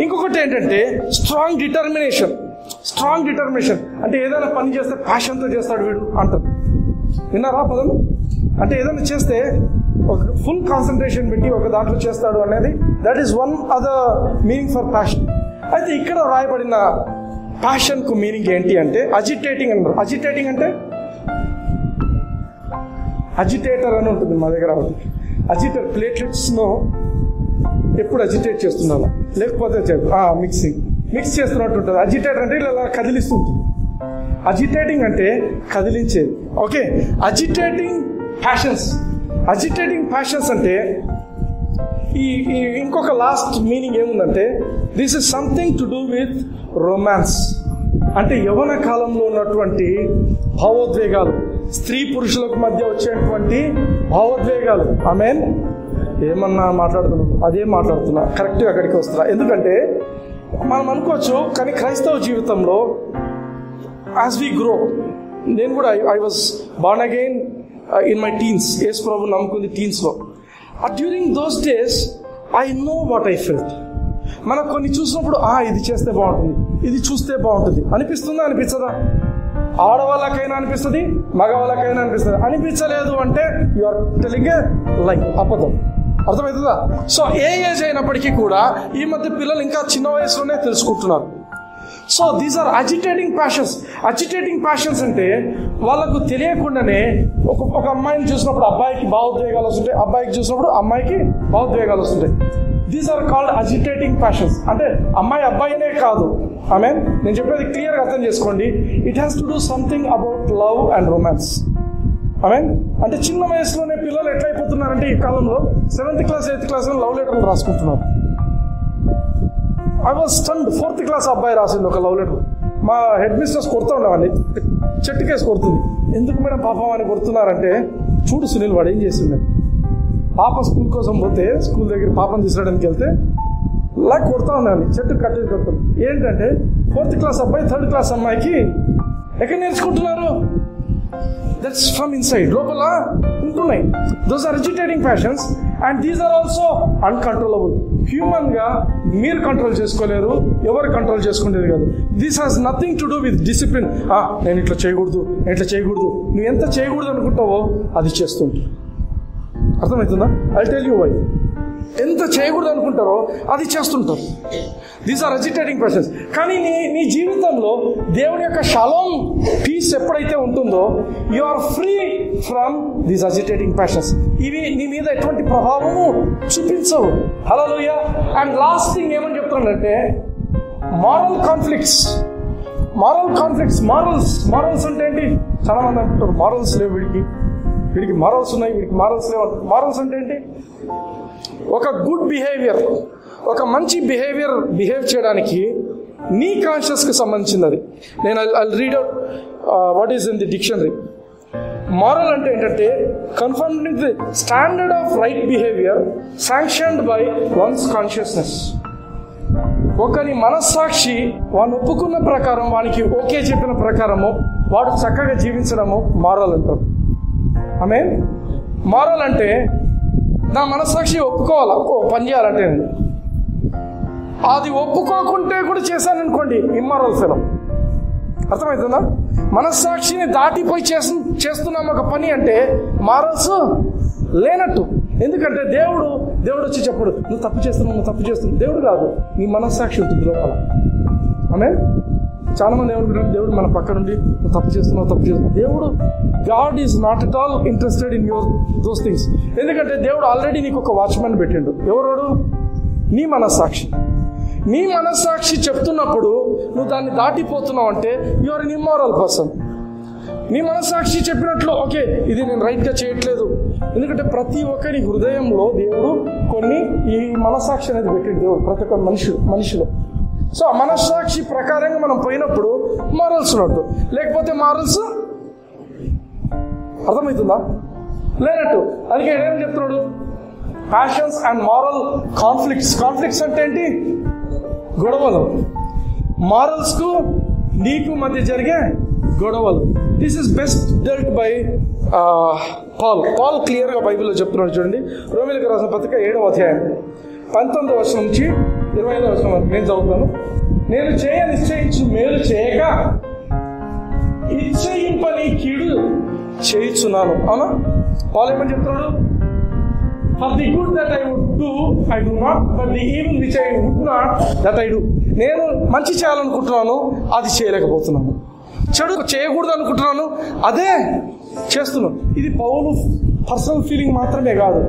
ఇంకొకటి ఏంటంటే స్ట్రాంగ్ డిటర్మినేషన్. స్ట్రాంగ్ డిటర్మినేషన్ అంటే ఏదైనా పని చేస్తే ప్యాషన్తో చేస్తాడు వీడు అంటారు. విన్నారా పదం? అంటే ఏదైనా చేస్తే ఒక ఫుల్ కాన్సన్ట్రేషన్ పెట్టి ఒక దాంట్లో చేస్తాడు అనేది, that is one other meaning for passion. అయితే ఇక్కడ రాయబడిన ప్యాషన్కు మీనింగ్ ఏంటి అంటే అజిటేటింగ్ అన్నారు. అజిటేటింగ్ అంటే అజిటేటర్ అని ఉంటుంది మా దగ్గర. అజిటేటర్ ప్లేట్లెట్స్ను ఎప్పుడు అజిటేట్ చేస్తున్నారు, లేకపోతే మిక్స్ చేస్తున్నట్టు ఉంటుంది. అజిటేటర్ అంటే ఇలా కదిలిస్తుంటుంది. అజిటేటింగ్ అంటే కదిలించేది. ఓకే, అజిటేటింగ్ ప్యాషన్స్ అంటే ఈ ఇంకొక లాస్ట్ మీనింగ్ ఏముందంటే this is something to do with romance. అంటే యవ్వన కాలంలో ఉన్నటువంటి భావోద్వేగాలు, స్త్రీ పురుషులకు మధ్య వచ్చేటువంటి భావోద్వేగాలు. ఆమేన్. ఏమన్నా మాట్లాడుతున్నాను, అదే మాట్లాడుతున్నా, కరెక్ట్గా అక్కడికి వస్తున్నా. ఎందుకంటే మనం అనుకోవచ్చు, కానీ క్రైస్తవ జీవితంలో యాజ్ వీ గ్రో, నేను కూడా I was born again in my teens. Yesu ప్రభు నమ్ముకుంది టీన్స్లో. During those days I know what I felt. మనకు కొన్ని చూసినప్పుడు ఇది చేస్తే బాగుంటుంది, ఇది చూస్తే బాగుంటుంది అనిపిస్తుందా, అనిపించదా? ఆడవాళ్ళకైనా అనిపిస్తుంది, మగవాళ్ళకైనా అనిపిస్తుంది. అనిపించలేదు అంటే యు ఆర్ టెలింగ్ ఏ లై, అబద్ధం. అర్థమవుతుందా? సో ఏ ఏజ్ అయినప్పటికీ కూడా ఈ మధ్య పిల్లలు ఇంకా చిన్న వయసులోనే తెలుసుకుంటున్నారు. So these are agitating passions. Agitating passions అంటే వాళ్ళకు తెలియకుండానే ఒక అమ్మాయిని చూసినప్పుడు అబ్బాయికి భావోద్వేగాలు వస్తుంటాయి, అబ్బాయికి చూసినప్పుడు అమ్మాయికి భావోద్వేగాలు వస్తుంటాయి. These are called agitating passions. అంటే అమ్మాయి అబ్బాయినే కాదు. ఆమేన్. నేను చెప్పేది క్లియర్గా అర్థం చేసుకోండి. It has to do something about love and romance. Amen. అంటే చిన్న వయసులోనే పిల్లలు ఎట్లయిపోతున్నారంటే ఈ కాలంలో 7th class 8th class love లెటర్లు రాసుకుంటున్నారు. I was stunned. 4th class అబ్బాయి రాసింది ఒక లవ్ లెటర్. మా హెడ్ మిస్ట్రెస్ కొడుతూ ఉండేవాడిని, చెట్టుకేసి కొడుతుంది. ఎందుకు మేడం పాపం అని కొడుతున్నారంటే, చూడు సునీల్ వాడు ఏం చేస్తున్నాడు. పాప స్కూల్ కోసం పోతే స్కూల్ దగ్గర పాపను తీసుకురావడానికి వెళ్తే ఇలా కొడుతూ ఉండాలి, చెట్టు కట్టేసి కొడుతుంది. ఏంటంటే 4th క్లాస్ అబ్బాయి 3rd క్లాస్ అమ్మాయికి ఎక్కడ నేర్చుకుంటున్నారు? దట్స్ ఫ్రమ్ ఇన్సైడ్, లోపల ఉంటున్నాయి. Those are agitating passions and these are also uncontrollable. Human గా మీరు కంట్రోల్ చేసుకోలేరు, ఎవరు కంట్రోల్ చేసుకునేది కాదు. This has nothing to do with discipline. నేను ఇట్లా చేయకూడదు, నువ్వు ఎంత చేయకూడదు అనుకుంటావో అది చేస్తుంటావు. అర్థమవుతుందా? I tell you why. ఎంత చేయకూడదు అనుకుంటారో అది చేస్తుంటారు. These are agitating passions. కానీ నీ జీవితంలో దేవుని యొక్క షాలోమ్ పీస్ ఎప్పుడైతే ఉంటుందో you are free from these agitating passions. ఇవి నీ మీద ఎటువంటి ప్రభావము చూపించవు. హల్లెలూయా. అండ్ లాస్ట్ థింగ్ ఏమని చెప్తానంటే మారల్ కాన్ఫ్లిక్ట్స్. మారల్స్ అంటే ఏంటి? చాలా మంది అంటారు మారల్స్ లేవు, వీడికి మారల్స్ ఉన్నాయి, వీడికి మారల్స్ లేవు. మారల్స్ అంటే ఏంటి? ఒక గుడ్ బిహేవియర్, ఒక మంచి బిహేవ్ చేయడానికి నీ కాన్షియస్కి సంబంధించింది అది. నేను I read out what is in the dictionary. Moral అంటే ఏంటంటే confirming the standard of right behaviour sanctioned by once consciousness. ఒకని మనస్సాక్షి వాడిని ఒప్పుకున్న ప్రకారం, వానికి ఓకే చెప్పిన ప్రకారము వాడు చక్కగా జీవించడము మారల్ అంటారు. ఆమేన్. మారల్ అంటే నా మనస్సాక్షి ఒప్పుకోవాలా పని చేయాలంటే, అది ఒప్పుకోకుంటే కూడా చేశాను అనుకోండి ఇమ్మారల్ ఫెలో. అర్థమవుతుందా? మనస్సాక్షిని దాటిపోయి చేస్తున్నాం ఒక పని అంటే మారల్స్ లేనట్టు. ఎందుకంటే దేవుడు వచ్చి చెప్పడు నువ్వు తప్పు చేస్తున్నావు. దేవుడు కాదు, నీ మనస్సాక్షి ఉంటుంది లోపల. ఆమేన్. చాలా మంది ఏమనుకుంటారు దేవుడు మన పక్క నుండి నువ్వు తప్పు చేస్తున్నావు. దేవుడు God is not at all interested in those things. ఎందుకంటే దేవుడు ఆల్రెడీ నీకు ఒక వాచ్మెన్ పెట్టిండు. ఎవరోడు? నీ మనస్సాక్షి చెప్తున్నప్పుడు నువ్వు దాన్ని దాటిపోతున్నావు అంటే you are an immoral person. నీ మనస్సాక్షి చెప్పినట్లు ఓకే, ఇది నేను రైట్గా చేయట్లేదు. ఎందుకంటే ప్రతి ఒక్కరి హృదయంలో దేవుడు కొన్ని ఈ మనస్సాక్షి అనేది పెట్టాడు దేవుడు ప్రతి ఒక్క మనిషిలో. సో ఆ మనస్సాక్షి ప్రకారంగా మనం పోయినప్పుడు మారల్స్ ఉన్నట్టు, లేకపోతే మారల్స్ అర్థమవుతుందా లేనట్టు. అందుకే ఏం చెప్తున్నాడు, ప్యాషన్స్ అండ్ మారల్ కాన్ఫ్లిక్ట్స్ అంటే ఏంటి? గొడవలు. మారల్స్ కు నీకు మధ్య జరిగే గొడవలు. This is best dealt by Paul clear గా బైబిల్లో చెప్తున్నాడు. చూడండి, రోమీయులకు రాసిన పత్రిక 7వ అధ్యాయం 19వ వచనం నుంచి 25వ వచనం వరకు నేను చదువుతాను. నేను నిశ్చయించు మేలు చేయక ఇచ్చయింపని కీడు చేయించున్నాను. అవునా? పాల్ ఏమని చెప్తున్నాడు? For the good that I would do, I do not, but the evil which I would not, that I do. నేను మంచి చేయాలనుకుంటున్నాను, అది చేయలేకపోతున్నాను. చెడు చేయకూడదు అనుకుంటున్నాను, అదే చేస్తున్నాను. ఇది పౌలు పర్సనల్ ఫీలింగ్ మాత్రమే కాదు,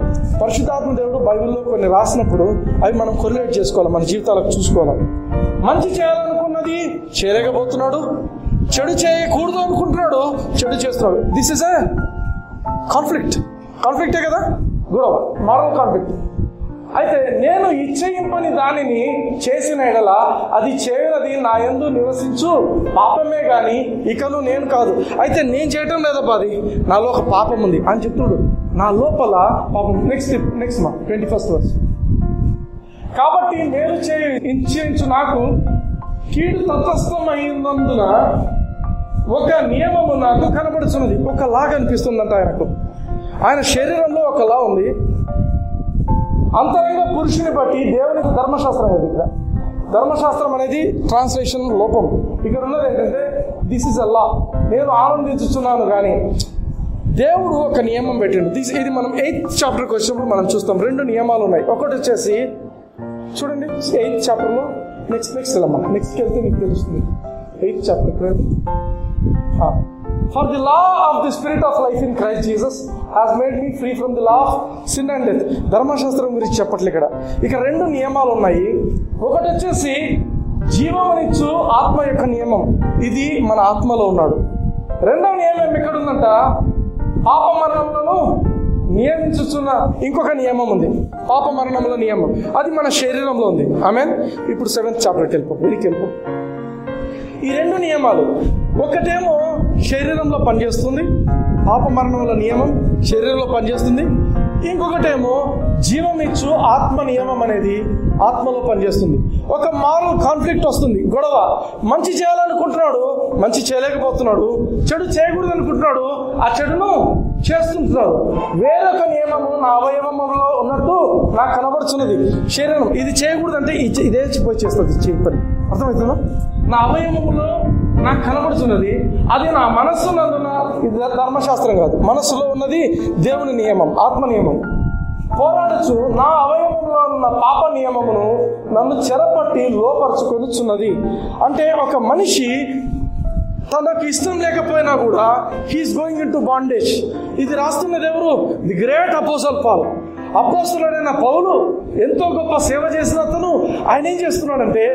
పరిశుద్ధాత్మ దేవుడు బైబిల్లో కొన్ని రాసినప్పుడు అవి మనం కొరిలేట్ చేసుకోవాలి, మన జీవితాలకు చూసుకోవాలి. మంచి చేయాలనుకున్నది చేయలేకపోతున్నాడు, చెడు చేయకూడదు అనుకుంటున్నాడు, చెడు చేస్తున్నాడు. దిస్ ఇస్ ఏ కాన్ఫ్లిక్టే కదా, గొడవ, మారల్ కాన్ఫ్లిక్ట్. అయితే నేను ఇచ్చయింపని దానిని చేసిన ఎడల అది చేయనది నా యందు నివసించు పాపమే గాని ఇకను నేను కాదు. అయితే నేను చేయటం లేదబ్బా, అది నాలో ఒక పాపం ఉంది అని చెప్తున్నాడు. నా లోపల పాపం. Next 21st verse. కాబట్టి నేను ఇచ్చయించు నాకు కీడు తటస్థమైనందున ఒక నియమము నాకు కనబడుతున్నది. ఒకలాగా అనిపిస్తుందంట ఆయనకు. ఆయన శరీరంలో ఒకలా ఉంది. అంతరంగ పురుషుని బట్టి దేవునికి ధర్మశాస్త్రం అనేది, ఇక్కడ ధర్మశాస్త్రం అనేది ట్రాన్స్లేషన్ లోపం. ఇక్కడ ఉన్నది ఏంటంటే దిస్ ఇస్ అ లా, నేను ఆనందించుతున్నాను. కానీ దేవుడు ఒక నియమం పెట్టిండు. ఇది మనం 8th చాప్టర్కి వచ్చినప్పుడు మనం చూస్తాం. 2 నియమాలు ఉన్నాయి. ఒకటి వచ్చేసి చూడండి 8th చాప్టర్లో నెక్స్ట్ వెళ్ళమ్మా, నెక్స్ట్కి వెళ్తే మీకు తెలుస్తుంది. 8th chapter. For the law of the spirit of life in Christ Jesus has made me free from the law of sin and death. ధర్మశాస్త్రం గురించి చెప్పట్లే ఇక్కడ. ఇక 2 నియమాలు ఉన్నాయి. ఒకటి వచ్చేసి జీవమునిచ్చు ఆత్మ యొక్క నియమం, ఇది మన ఆత్మలో ఉన్నాడు. రెండవ నియమం ఎక్కడ ఉందంట? పాప మరణములను నియమించుచున్న ఇంకొక నియమం ఉంది, పాప మరణముల నియమం. అది మన శరీరంలో ఉంది. ఆమేన్. ఇప్పుడు 7th చాప్టర్కి వెళ్ళిపో. ఈ 2 నియమాలు, ఒకటేమో శరీరంలో పనిచేస్తుంది, పాప మరణముల నియమం శరీరంలో పనిచేస్తుంది. ఇంకొకటేమో జీవం ఇచ్చు ఆత్మ నియమం అనేది ఆత్మలో పనిచేస్తుంది. ఒక మారల్ కాన్ఫ్లిక్ట్ వస్తుంది, గొడవ. మంచి చేయాలనుకుంటున్నాడు, మంచి చేయలేకపోతున్నాడు. చెడు చేయకూడదు అనుకుంటున్నాడు, ఆ చెడును చేస్తుంటున్నాడు. వేరొక నియమము నా అవయవంలో ఉన్నట్టు నాకు కనబడుతున్నది. శరీరం ఇది చేయకూడదు అంటే ఇదే పోయి చేస్తుంది, చేయి పని. అర్థమవుతుందా? నా అవయవములో నాకు కనబడుతున్నది, అది నా మనస్సు నందున. ఇది ధర్మశాస్త్రం కాదు, మనస్సులో ఉన్నది దేవుని నియమం, ఆత్మ నియమం. పోరాడచ్చు నా అవయవంలో ఉన్న పాప నియమమును నన్ను చెరపట్టి లోపరుచుకొనుచున్నది. అంటే ఒక మనిషి తనకు ఇష్టం లేకపోయినా కూడా he's going in to bondage. ఇది రాస్తున్నది ఎవరు? The great apostle Paul. అపోస్తలుడైన పౌలు ఎంతో గొప్ప సేవ చేసిన అతను, ఆయన ఏం చేస్తున్నాడంటే,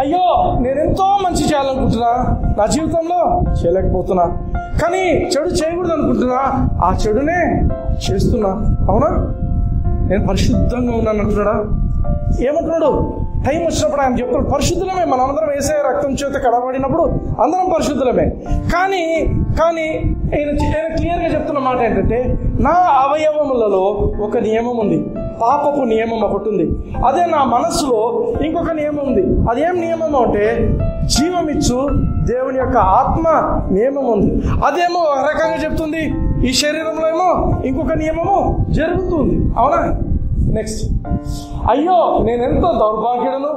అయ్యో నేనెంతో మంచి చేయాలనుకుంటున్నా, నా జీవితంలో చేయలేకపోతున్నా, కానీ చెడు చేయకూడదు అనుకుంటున్నా, ఆ చెడునే చేస్తున్నా. అవునా? నేను పరిశుద్ధంగా ఉన్నాను అంటున్నాడా? ఏమంటున్నాడు? టైం వచ్చినప్పుడు ఆయన చెప్తున్నాడు, పరిశుద్ధులమే, మనం అందరం యేసయ్య రక్తం చేత కడబడినప్పుడు అందరం పరిశుద్ధులమే. కానీ ఆయన క్లియర్గా చెప్తున్న మాట ఏంటంటే, నా అవయవములలో ఒక నియమం ఉంది, పాపపు నియమం ఒకటి ఉంది. అదే నా మనస్సులో ఇంకొక నియమం ఉంది. అదేం నియమం అంటే జీవమిచ్చు దేవుని యొక్క ఆత్మ నియమం ఉంది. అదేమో ఒక రకంగా చెప్తుంది, ఈ శరీరంలో ఏమో ఇంకొక నియమము జరుగుతుంది. అవునా? నెక్స్ట్, అయ్యో నేనెంతో దౌర్భాగ్యుడను,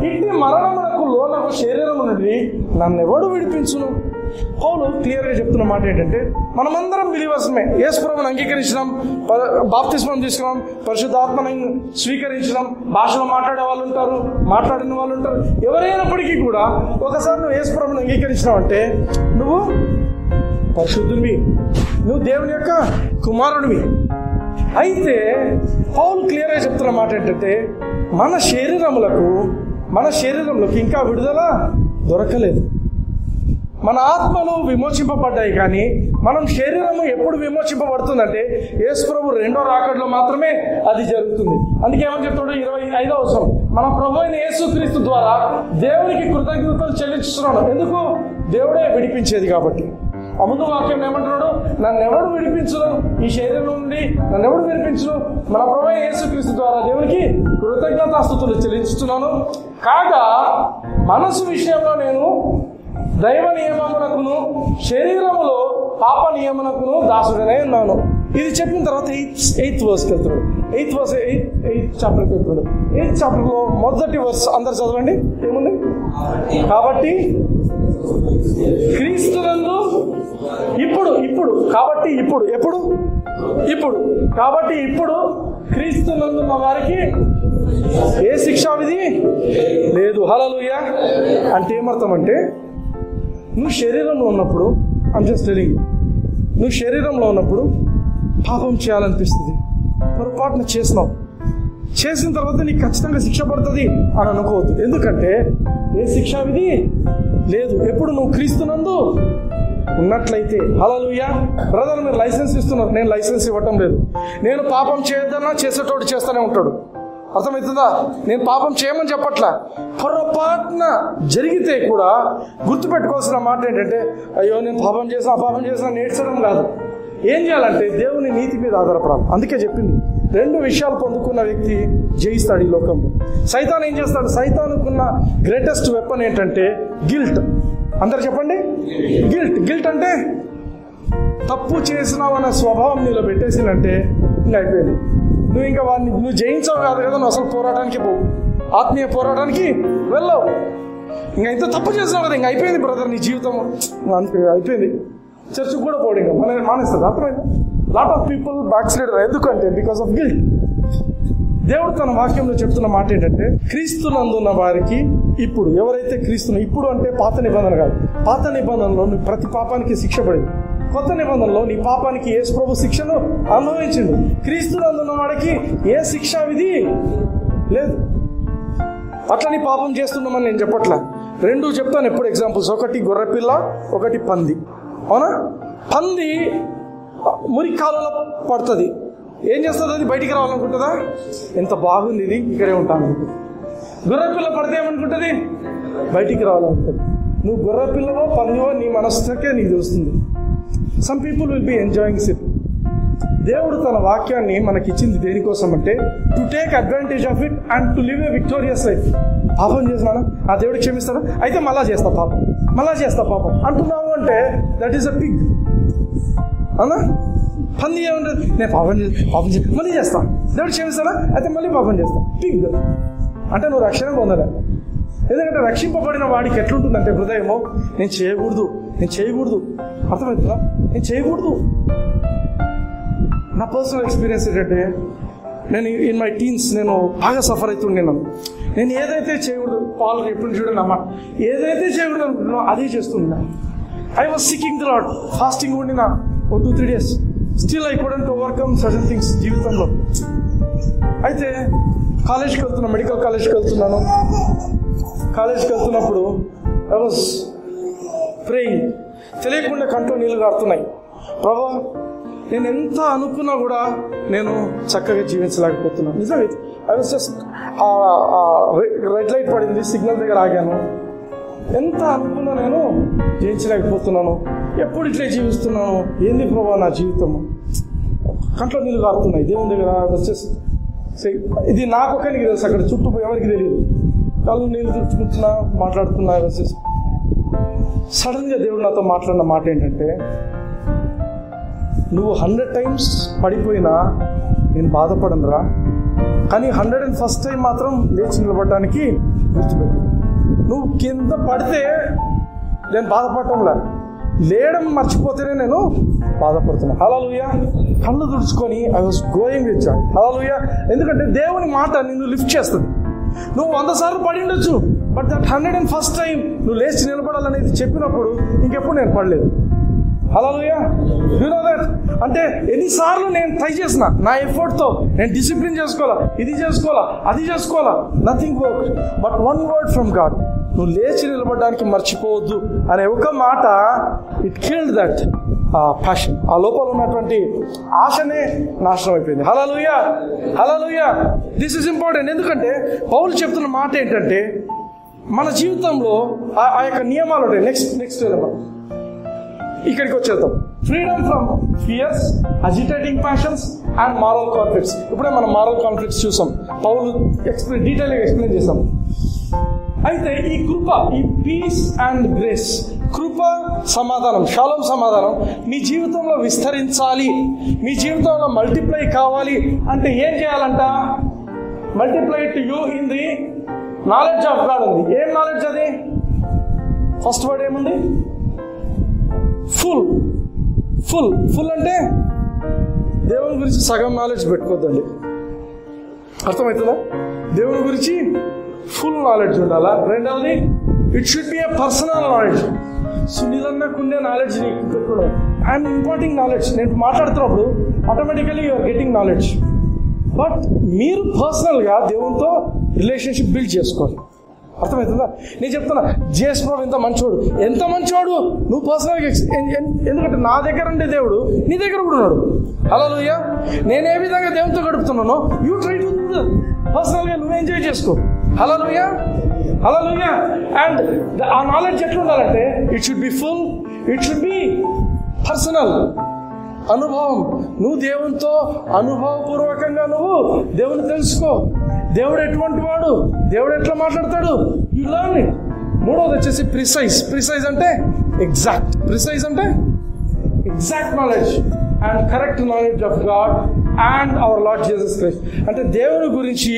ఇట్టి మరణమునకు లోనకు శరీరము నుండి నన్నెవడు విడిపించును. పౌలు క్లియర్గా చెప్తున్న మాట ఏంటంటే, మనమందరం బిలీవర్స్మే, యేసు ప్రభువుని అంగీకరించడం, బాప్తిస్మం తీసుకున్నాం, పరిశుద్ధాత్మని స్వీకరించడం, భాషలో మాట్లాడే వాళ్ళు ఉంటారు, మాట్లాడిన వాళ్ళు ఉంటారు. ఎవరైనప్పటికీ కూడా ఒకసారి నువ్వు యేసు ప్రభువుని అంగీకరించినావు అంటే నువ్వు పరిశుద్ధునివి, నువ్వు దేవుని యొక్క కుమారుడివి. అయితే పౌలు క్లియర్గా చెప్తున్న మాట ఏంటంటే, మన శరీరంలోకి ఇంకా విడుదల దొరకలేదు. మన ఆత్మలు విమోచింపబడ్డాయి, కానీ మనం శరీరము ఎప్పుడు విమోచింపబడుతుందంటే యేసుప్రభు రెండో రాకడలో మాత్రమే అది జరుగుతుంది. అందుకే ఏమని చెప్తాడు 25వ వచనం, మన ప్రభు అయిన యేసుక్రీస్తు ద్వారా దేవునికి కృతజ్ఞతలు చెల్లించుతున్నాను. ఎందుకు? దేవుడే విడిపించేది కాబట్టి. ఆ ముందు వాక్యం ఏమంటున్నాడు? నన్ను ఎవడు విడిపించును, ఈ శరీరం నుండి నన్ను ఎవడు విడిపించును? మన ప్రభు అయిన యేసుక్రీస్తు ద్వారా దేవునికి కృతజ్ఞతాస్తుతులు చెల్లించుతున్నాను. కాగా మనసు విషయంలో నేను దైవ నియమమునకును శరీరములో పాప నియమమునకును దాసుడనే ఉన్నాను. ఇది చెప్పిన తర్వాత 8th వర్స్కి వెళ్తున్నాడు. 8th చాప్టర్కి వెళ్తున్నాడు. 8th చాప్టర్లో మొదటి వర్స్ అందరు చదవండి. ఏముంది? కాబట్టి క్రీస్తునందు ఇప్పుడు క్రీస్తునందు మా వారికి ఏ శిక్షా విధి లేదు. హల్లెలూయా. అంటే ఏమర్థం అంటే, నువ్వు శరీరంలో ఉన్నప్పుడు, ఐమ్ జస్ట్ టెల్లింగ్ యు, నువ్వు శరీరంలో ఉన్నప్పుడు పాపం చేయాలనిపిస్తుంది, పొరపాటున చేసినావు, చేసిన తర్వాత నీకు ఖచ్చితంగా శిక్ష పడుతుంది అని అనుకోవద్దు. ఎందుకంటే ఏ శిక్షా విధి లేదు ఎప్పుడు నువ్వు క్రీస్తునందు ఉన్నట్లయితే. హల్లెలూయా. బ్రదర్, మీరు లైసెన్స్ ఇస్తున్నారు, నేను లైసెన్స్ ఇవ్వటం లేదు. నేను పాపం చేయొద్దన్నా చేసేటోడు చేస్తూనే ఉంటాడు. అర్థమవుతుందా? నేను పాపం చేయమని చెప్పట్లా. పొరపాటున జరిగితే కూడా గుర్తుపెట్టుకోవాల్సిన మాట ఏంటంటే, అయ్యో నేను పాపం చేసిన నేర్చడం కాదు. ఏం చేయాలంటే దేవుని నీతి మీద ఆధారపడాలి. అందుకే చెప్పింది, 2 విషయాలు పొందుకున్న వ్యక్తి జయిస్తాడు ఈ లోకంలో. సైతాన్ ఏం చేస్తాడు? సైతానుకున్న గ్రేటెస్ట్ వెపన్ ఏంటంటే గిల్ట్. అందరు చెప్పండి. గిల్ట్ అంటే తప్పు చేసినావు అనే స్వభావం నీలో పెట్టేసిందంటే ఇంకా అయిపోయింది. నువ్వు జయించావు కాదు కదా, నువ్వు అసలు పోరాటానికి పోవు, ఆత్మీయ పోరాటానికి వెళ్ళవు. ఇంకా ఇంత తప్పు చేసినావు కదా, ఇంకా అయిపోయింది బ్రదర్ నీ జీవితం, అయిపోయింది. చర్చకు కూడా పోడు, ఇంకా మానేస్తుంది. అర్థమైంది? Lot of people back slider. ఎందుకంటే బికాస్ ఆఫ్ గిల్ట్. దేవుడు తన వాక్యంలో చెప్తున్న మాట ఏంటంటే, క్రీస్తునందున్న వారికి ఇప్పుడు, ఎవరైతే ఇప్పుడు అంటే పాత నిబంధన కాదు. పాత నిబంధనలో నువ్వు ప్రతి పాపానికి శిక్ష పడింది. కొత్త నిబంధనలో నీ పాపానికి యేసు ప్రభు శిక్షను అనుభవించిండు. క్రీస్తునందున్న వాడికి ఏ శిక్షా విధి లేదు. అట్లా నీ పాపం చేస్తున్నామని నేను చెప్పట్లా. 2 చెప్తాను ఎప్పుడు ఎగ్జాంపుల్స్. ఒకటి గొర్రెపిల్ల, ఒకటి పంది. అవునా? పంది మురికాలలో పడుతుంది, ఏం చేస్తుంది? అది బయటికి రావాలనుకుంటుందా? ఎంత బాగుంది ఇది, ఇక్కడే ఉంటాను. గొర్రెపిల్ల పడితే ఏమనుకుంటుంది? బయటికి రావాలనుకుంటుంది. నువ్వు గొర్రెపిల్లవో పందివో నీ మనసుకే నీకు తెలుస్తుంది. Some people will be enjoying SIT. దేవుడు తన వాక్యాన్ని మనకిచ్చింది దేనికోసం అంటే, to take advantage of it and to live A victorious life. పాపం చేసినానా, ఆ దేవుడు క్షమిస్తాడా? అయితే మళ్ళా చేస్తా పాపం అంటున్నావు అంటే దట్ ఈస్ అ పిగ్. అవునా? పంది ఏమంటుంది? నేను పాపం చేసి మళ్ళీ చేస్తా, దేవుడు క్షమిస్తాడా? అయితే మళ్ళీ పాపం చేస్తా. పిగ్ అంటే నువ్వు రక్షణ పొందలే. ఎందుకంటే రక్షింపబడిన వాడికి ఎట్లుంటుందంటే హృదయమో, నేను చేయకూడదు. అర్థమవుతుందా? నేను చేయకూడదు. నా పర్సనల్ ఎక్స్పీరియన్స్ ఏంటంటే, నేను ఇన్ మై టీన్స్ నేను బాగా సఫర్ అవుతుండేను. నేను ఏదైతే చేయకూడదు, పాలు ఎప్పుడు చూడండి అమ్మ, ఏదైతే చేయకూడదు అనుకుంటున్నా అదే చేస్తున్నా. I was seeking the lord, fasting ఉండిన 2-3 days. Still I couldn't overcome certain things జీవితంలో. అయితే కాలేజ్కి వెళ్తున్నా, మెడికల్ కాలేజ్కి వెళ్తున్నాను. కాలేజ్కి వెళ్తున్నప్పుడు ఐ వాజ్ ప్రేయింగ్. తెలియకుండా కంట్లో నీళ్ళు కారుతున్నాయి. ప్రభా, నేను ఎంత అనుకున్నా కూడా నేను చక్కగా జీవించలేకపోతున్నాను. నిజమే. I was just red light పడింది, సిగ్నల్ దగ్గర ఆగాను. ఎంత అనుకున్నా నేను జయించలేకపోతున్నాను. ఎప్పుడు ఇట్లే జీవిస్తున్నాను, ఏంది ప్రభా నా జీవితము? కంట్లో నీళ్ళు కారుతున్నాయి దేవుని దగ్గర. వచ్చేసి ఇది నాకొక్కరికి తెలుసు, అక్కడ చుట్టూ ఎవరికి తెలియదు. కళ్ళు నీళ్ళు తుడుచుకుంటున్నా, మాట్లాడుతున్నా. వచ్చేసి సడన్గా దేవుడు నాతో మాట్లాడిన మాట ఏంటంటే, నువ్వు 100 times పడిపోయినా నేను బాధపడనురా, కానీ 101st time మాత్రం లేచి నిలబడడానికి గుర్తుపెట్టు. నువ్వు కింద పడితే నేను బాధపడటంలా, లేయడం మర్చిపోతేనే నేను బాధపడుతున్నా. హల్లెలూయా. కళ్ళు తుడుచుకొని I was going with joy. Hallelujah. ఎందుకంటే దేవుని మాట నిన్ను లిఫ్ట్ చేస్తుంది. నువ్వు 100 సార్లు పడి ఉండొచ్చు, బట్ దట్ 101st time నువ్వు లేచి నిలబడాలనేది చెప్పినప్పుడు ఇంకెప్పుడు నేను పడలేదు. హల్లెలూయా. You know that. అంటే ఎన్నిసార్లు నేను ట్రై చేసిన, నా ఎఫర్ట్తో నేను డిసిప్లిన్ చేసుకోవాలా, ఇది చేసుకోవాలా, అది చేసుకోవాలా, nothing work. But one word from God, నువ్వు లేచి నిలబడడానికి మర్చిపోవద్దు అనే ఒక మాట, ఇట్ కిల్డ్ దట్ ప్యాషన్. ఆ లోపల ఉన్నటువంటి ఆశనే నాశనం అయిపోయింది. Hallelujah, hallelujah. This is important. ఎందుకంటే పౌలు చెప్తున్న మాట ఏంటంటే, మన జీవితంలో ఆ యొక్క నియమాలు ఉంటాయి. నెక్స్ట్ ఇక్కడికి వచ్చేద్దాం. Freedom from fears, agitating passions and moral conflicts. ఇప్పుడే మనం మారల్ కాన్ఫ్లిక్ట్స్ చూసాం, పౌలు డీటెయిల్గా ఎక్స్ప్లెయిన్ చేసాం. అయితే ఈ కృప, ఈ పీస్ అండ్ గ్రేస్, కృప, సమాధానం, షాలోమ్ సమాధానం మీ జీవితంలో విస్తరించాలి, మీ జీవితంలో మల్టిప్లై కావాలి అంటే ఏం చేయాలంట? Multiply to you in the knowledge of God ఉంది. ఏం నాలెడ్జ్ అది? ఫస్ట్ వర్డ్ ఏముంది? ఫుల్. ఫుల్. ఫుల్ అంటే దేవుని గురించి సగం నాలెడ్జ్ పెట్టుకోద్దండి. అర్థమవుతుందా? దేవుని గురించి ఫుల్ నాలెడ్జ్ ఉండాలా. రెండవది, it should be a personal knowledge. సునీలన్నకుండే నాలెడ్జ్ నీకు పెట్టుకోవడం. I'm imparting knowledge. నేను మాట్లాడుతున్నప్పుడు automatically you're getting knowledge. But మీరు పర్సనల్గా దేవునితో రిలేషన్షిప్ బిల్డ్ చేసుకోవాలి. అర్థమవుతుందా? నేను చెప్తున్నా, జేఎస్ ప్రభు ఎంత మంచోడు, ఎంత మంచోడు. నువ్వు పర్సనల్గా ఎందుకంటే నా దగ్గర ఉండే దేవుడు నీ దగ్గర కూడా ఉన్నాడు. హల్లెలూయా. నేను ఏ విధంగా దేవునితో గడుపుతున్నానో యూ ట్రై టు పర్సనల్గా నువ్వు ఎంజాయ్ చేసుకో. హల్లెలూయా, హల్లెలూయా. అండ్ ఆ నాలెడ్జ్ ఎట్లా ఉండాలంటే it should B full, it should B personal. అనుభవం. నువ్వు దేవునితో అనుభవపూర్వకంగా నువ్వు దేవుని తెలుసుకో. దేవుడు ఎటువంటి వాడు, దేవుడు ఎట్లా మాట్లాడతాడు, యు లెర్న్ ఇట్. మూడోది వచ్చేసి ప్రిసైజ్. ప్రిసైజ్ అంటే ఎగ్జాక్ట్. ప్రిసైజ్ అంటే exact knowledge and correct knowledge of God and hour Lord Jesus Christ. అంటే దేవుని గురించి,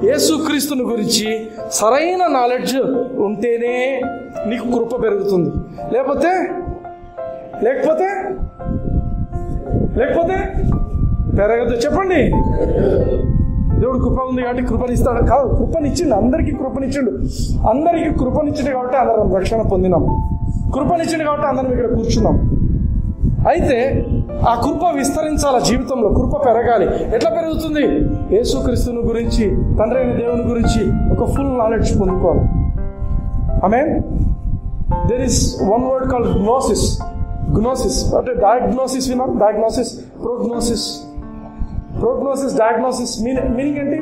యేసుక్రీస్తుని గురించి సరైన నాలెడ్జ్ ఉంటేనే నీకు కృప పెరుగుతుంది. లేకపోతే పెరగదు. చెప్పండి. దేవుడు కృప ఉంది కాబట్టి కృపనిస్తాడు కాదు, కృపనిచ్చిండు. అందరికీ కృపనిచ్చిండు. అందరికీ కృపనిచ్చిండు కాబట్టి అందరం రక్షణ పొందినాం. కృపనిచ్చిండు కాబట్టి అందరం ఇక్కడ కూర్చున్నాం. అయితే ఆ కృప విస్తరించాల జీవితంలో, కృప పెరగాలి. ఎట్లా పెరుగుతుంది? యేసుక్రీస్తుని గురించి, తండ్రి అయిన దేవుని గురించి ఒక ఫుల్ నాలెడ్జ్ పొందుకోవాలి. Amen. There is one word called gnosis. Gnosis అంటే డయాగ్నోసిస్ విన్నాం. Diagnosis, prognosis. Prognosis, diagnosis meaning ఏంటి?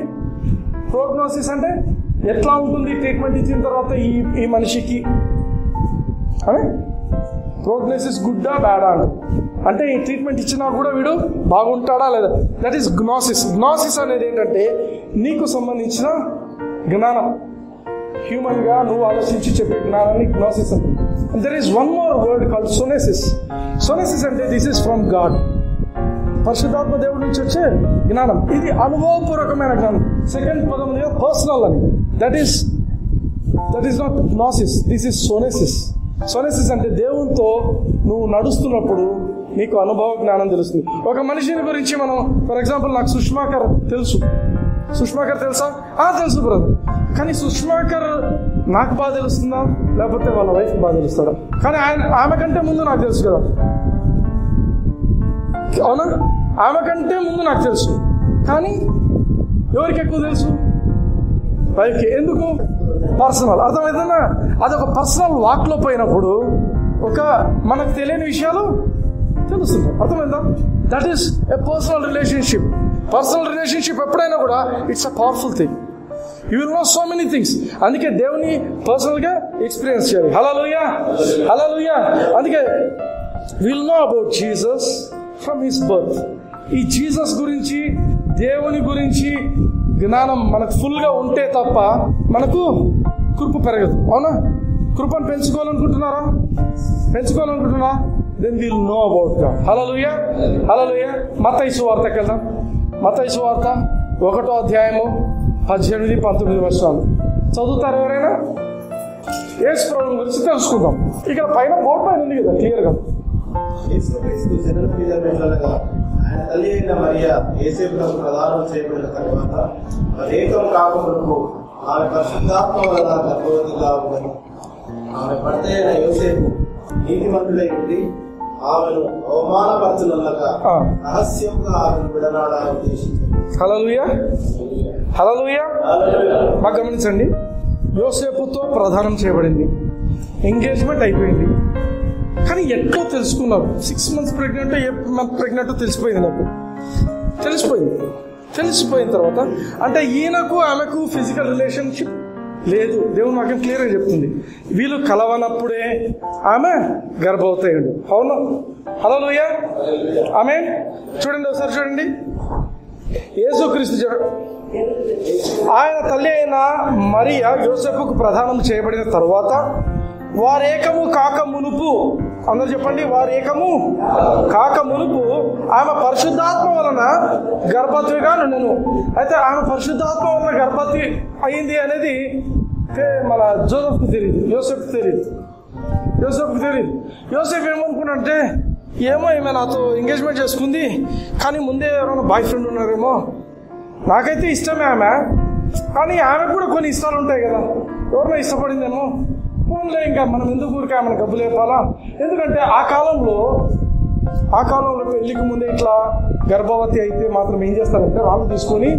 ప్రోగ్నోసిస్ అంటే ఎట్లా ఉంటుంది ట్రీట్మెంట్ ఇచ్చిన తర్వాత ఈ మనిషికి. ప్రోగ్నోసిస్ గుడ్డా బ్యాడా అంటే ఈ ట్రీట్మెంట్ ఇచ్చినా కూడా వీడు బాగుంటాడా లేదా, దట్ ఈస్ గ్నోసిస్. గ్నోసిస్ అనేది ఏంటంటే నీకు సంబంధించిన జ్ఞానం, హ్యూమన్ గా నువ్వు ఆలోచించి చెప్పే జ్ఞానాన్ని గ్నోసిస్ అంటే. There is one more word called synesis. Synesis అంటే దిస్ ఈస్ ఫ్రమ్ గాడ్. పరిశుద్ధాత్మ దేవుడి నుంచి వచ్చే జ్ఞానం. ఇది అనుభవపూర్వకమైన జ్ఞానం. సెకండ్ పదం పర్సనల్ అని. That is not gnosis, this is synesis. Synesis అంటే దేవునితో నువ్వు నడుస్తున్నప్పుడు నీకు అనుభవ జ్ఞానం తెలుస్తుంది. ఒక మనిషిని గురించి మనం, ఫర్ ఎగ్జాంపుల్ నాకు సుష్మాకర్ తెలుసు. సుష్మాకర్ తెలుసా? తెలుసు బ్రదర్. కానీ సుష్మాకర్ నాకు బాగా తెలుస్తుందా లేకపోతే వాళ్ళ వైఫ్ బాగా తెలుస్తాడా? కానీ ఆమె కంటే ముందు నాకు తెలుసు కదా. అవునా? ఆమె కంటే ముందు నాకు తెలుసు. కానీ ఎవరికి ఎక్కువ తెలుసు? వైఫ్కి. ఎందుకు? పర్సనల్. అర్థమవుతుందా? అదొక పర్సనల్ వాక్లో పోయినప్పుడు ఒక మనకు తెలియని విషయాలు తెలుస్తుంది. అర్థమైందా? That is a personal relationship. Personal relationship ఎప్పుడైనా కూడా it's a powerful thing. You will know so many things. అందుకే దేవుని పర్సనల్గా ఎక్స్పీరియన్స్ చేయాలి. హల్లెలూయా, హల్లెలూయా. అందుకే will know about Jesus from his birth. ఈ జీసస్ గురించి, దేవుని గురించి జ్ఞానం మనకు ఫుల్గా ఉంటే తప్ప మనకు కృప పెరగదు. అవునా? కృపను పెంచుకోవాలనుకుంటున్నారా? Then will know about God. Hallelujah, hallelujah. మత్తయి సువార్తకి వెళ్దాం. మత్తయి సువార్త 1వ అధ్యాయము 18-19 వర్షాలు చదువుతారు ఎవరైనా? యేసు ప్రభువు గురించి తెలుసుకుందాం. ఇక్కడ పైన బోర్డు పైన ఉంది కదా క్లియర్గా. ఆయన తల్లి అయిన మరియా యేసేపునకు ప్రదానం చేయబడిన తర్వాత ఏకం కాకముందు ఆమె పరిశుద్ధాత్మ వలన గర్భవతిగా ఉన్నది. ఆమె భర్త అయిన యోసేపు నీతిమంతుడై ఉండి ఆమెను అవమానపరచనున్నగా రహస్యంగా ఆమెను విడనాడాలని ఉద్దేశించారు. హల్లెలూయా, హల్లెలూయా. బాగా గమనించండి, యోసేపుతో ప్రదానం చేయబడింది, ఎంగేజ్మెంట్ అయిపోయింది. కానీ ఎట్లా తెలుసుకున్నారు? 6 months ప్రెగ్నెంట్, ఏ మంత్ ప్రెగ్నెంట్ తెలిసిపోయింది నాకు. తెలిసిపోయిన తర్వాత అంటే ఈయనకు ఆమెకు ఫిజికల్ రిలేషన్షిప్ లేదు. దేవుడు మాకేం క్లియర్గా చెప్తుంది, వీళ్ళు కలవనప్పుడే ఆమె గర్భవతి అయ్యాడు. అవును, హల్లెలూయా, ఆమేన్. చూడండి ఒకసారి చూడండి, యేసుక్రీస్తు ఆయన తల్లి అయిన మరియా యోసేపుకు ప్రదానం చేయబడిన తరువాత వారేకము కాక మునుపు, అందరు చెప్పండి, వారేకము కాక మునుపు ఆమె పరిశుద్ధాత్మ వలన గర్భవతిగా నుండెను. అయితే ఆమె పరిశుద్ధాత్మ వలన గర్భవతి అయింది అనేది మన జోసెఫ్కి తెలియదు, యోసేఫ్కి తెలియదు. యోసేఫ్ ఏమనుకున్నాడంటే, ఏమో ఈమె నాతో ఎంగేజ్మెంట్ చేసుకుంది, కానీ ముందే ఎవరైనా బాయ్ ఫ్రెండ్ ఉన్నారేమో, నాకైతే ఇష్టమే ఆమె, కానీ ఆమెకు కూడా కొన్ని ఇష్టాలు ఉంటాయి కదా, ఎవరైనా ఇష్టపడిందేమో, ఫోన్లే ఇంకా మనం ఎందుకు ఊరికే ఆమెను గబ్బు లేపాలా. ఎందుకంటే ఆ కాలంలో పెళ్లికి ముందే ఇట్లా గర్భవతి అయితే మాత్రం ఏం చేస్తారంటే రాళ్ళు తీసుకొని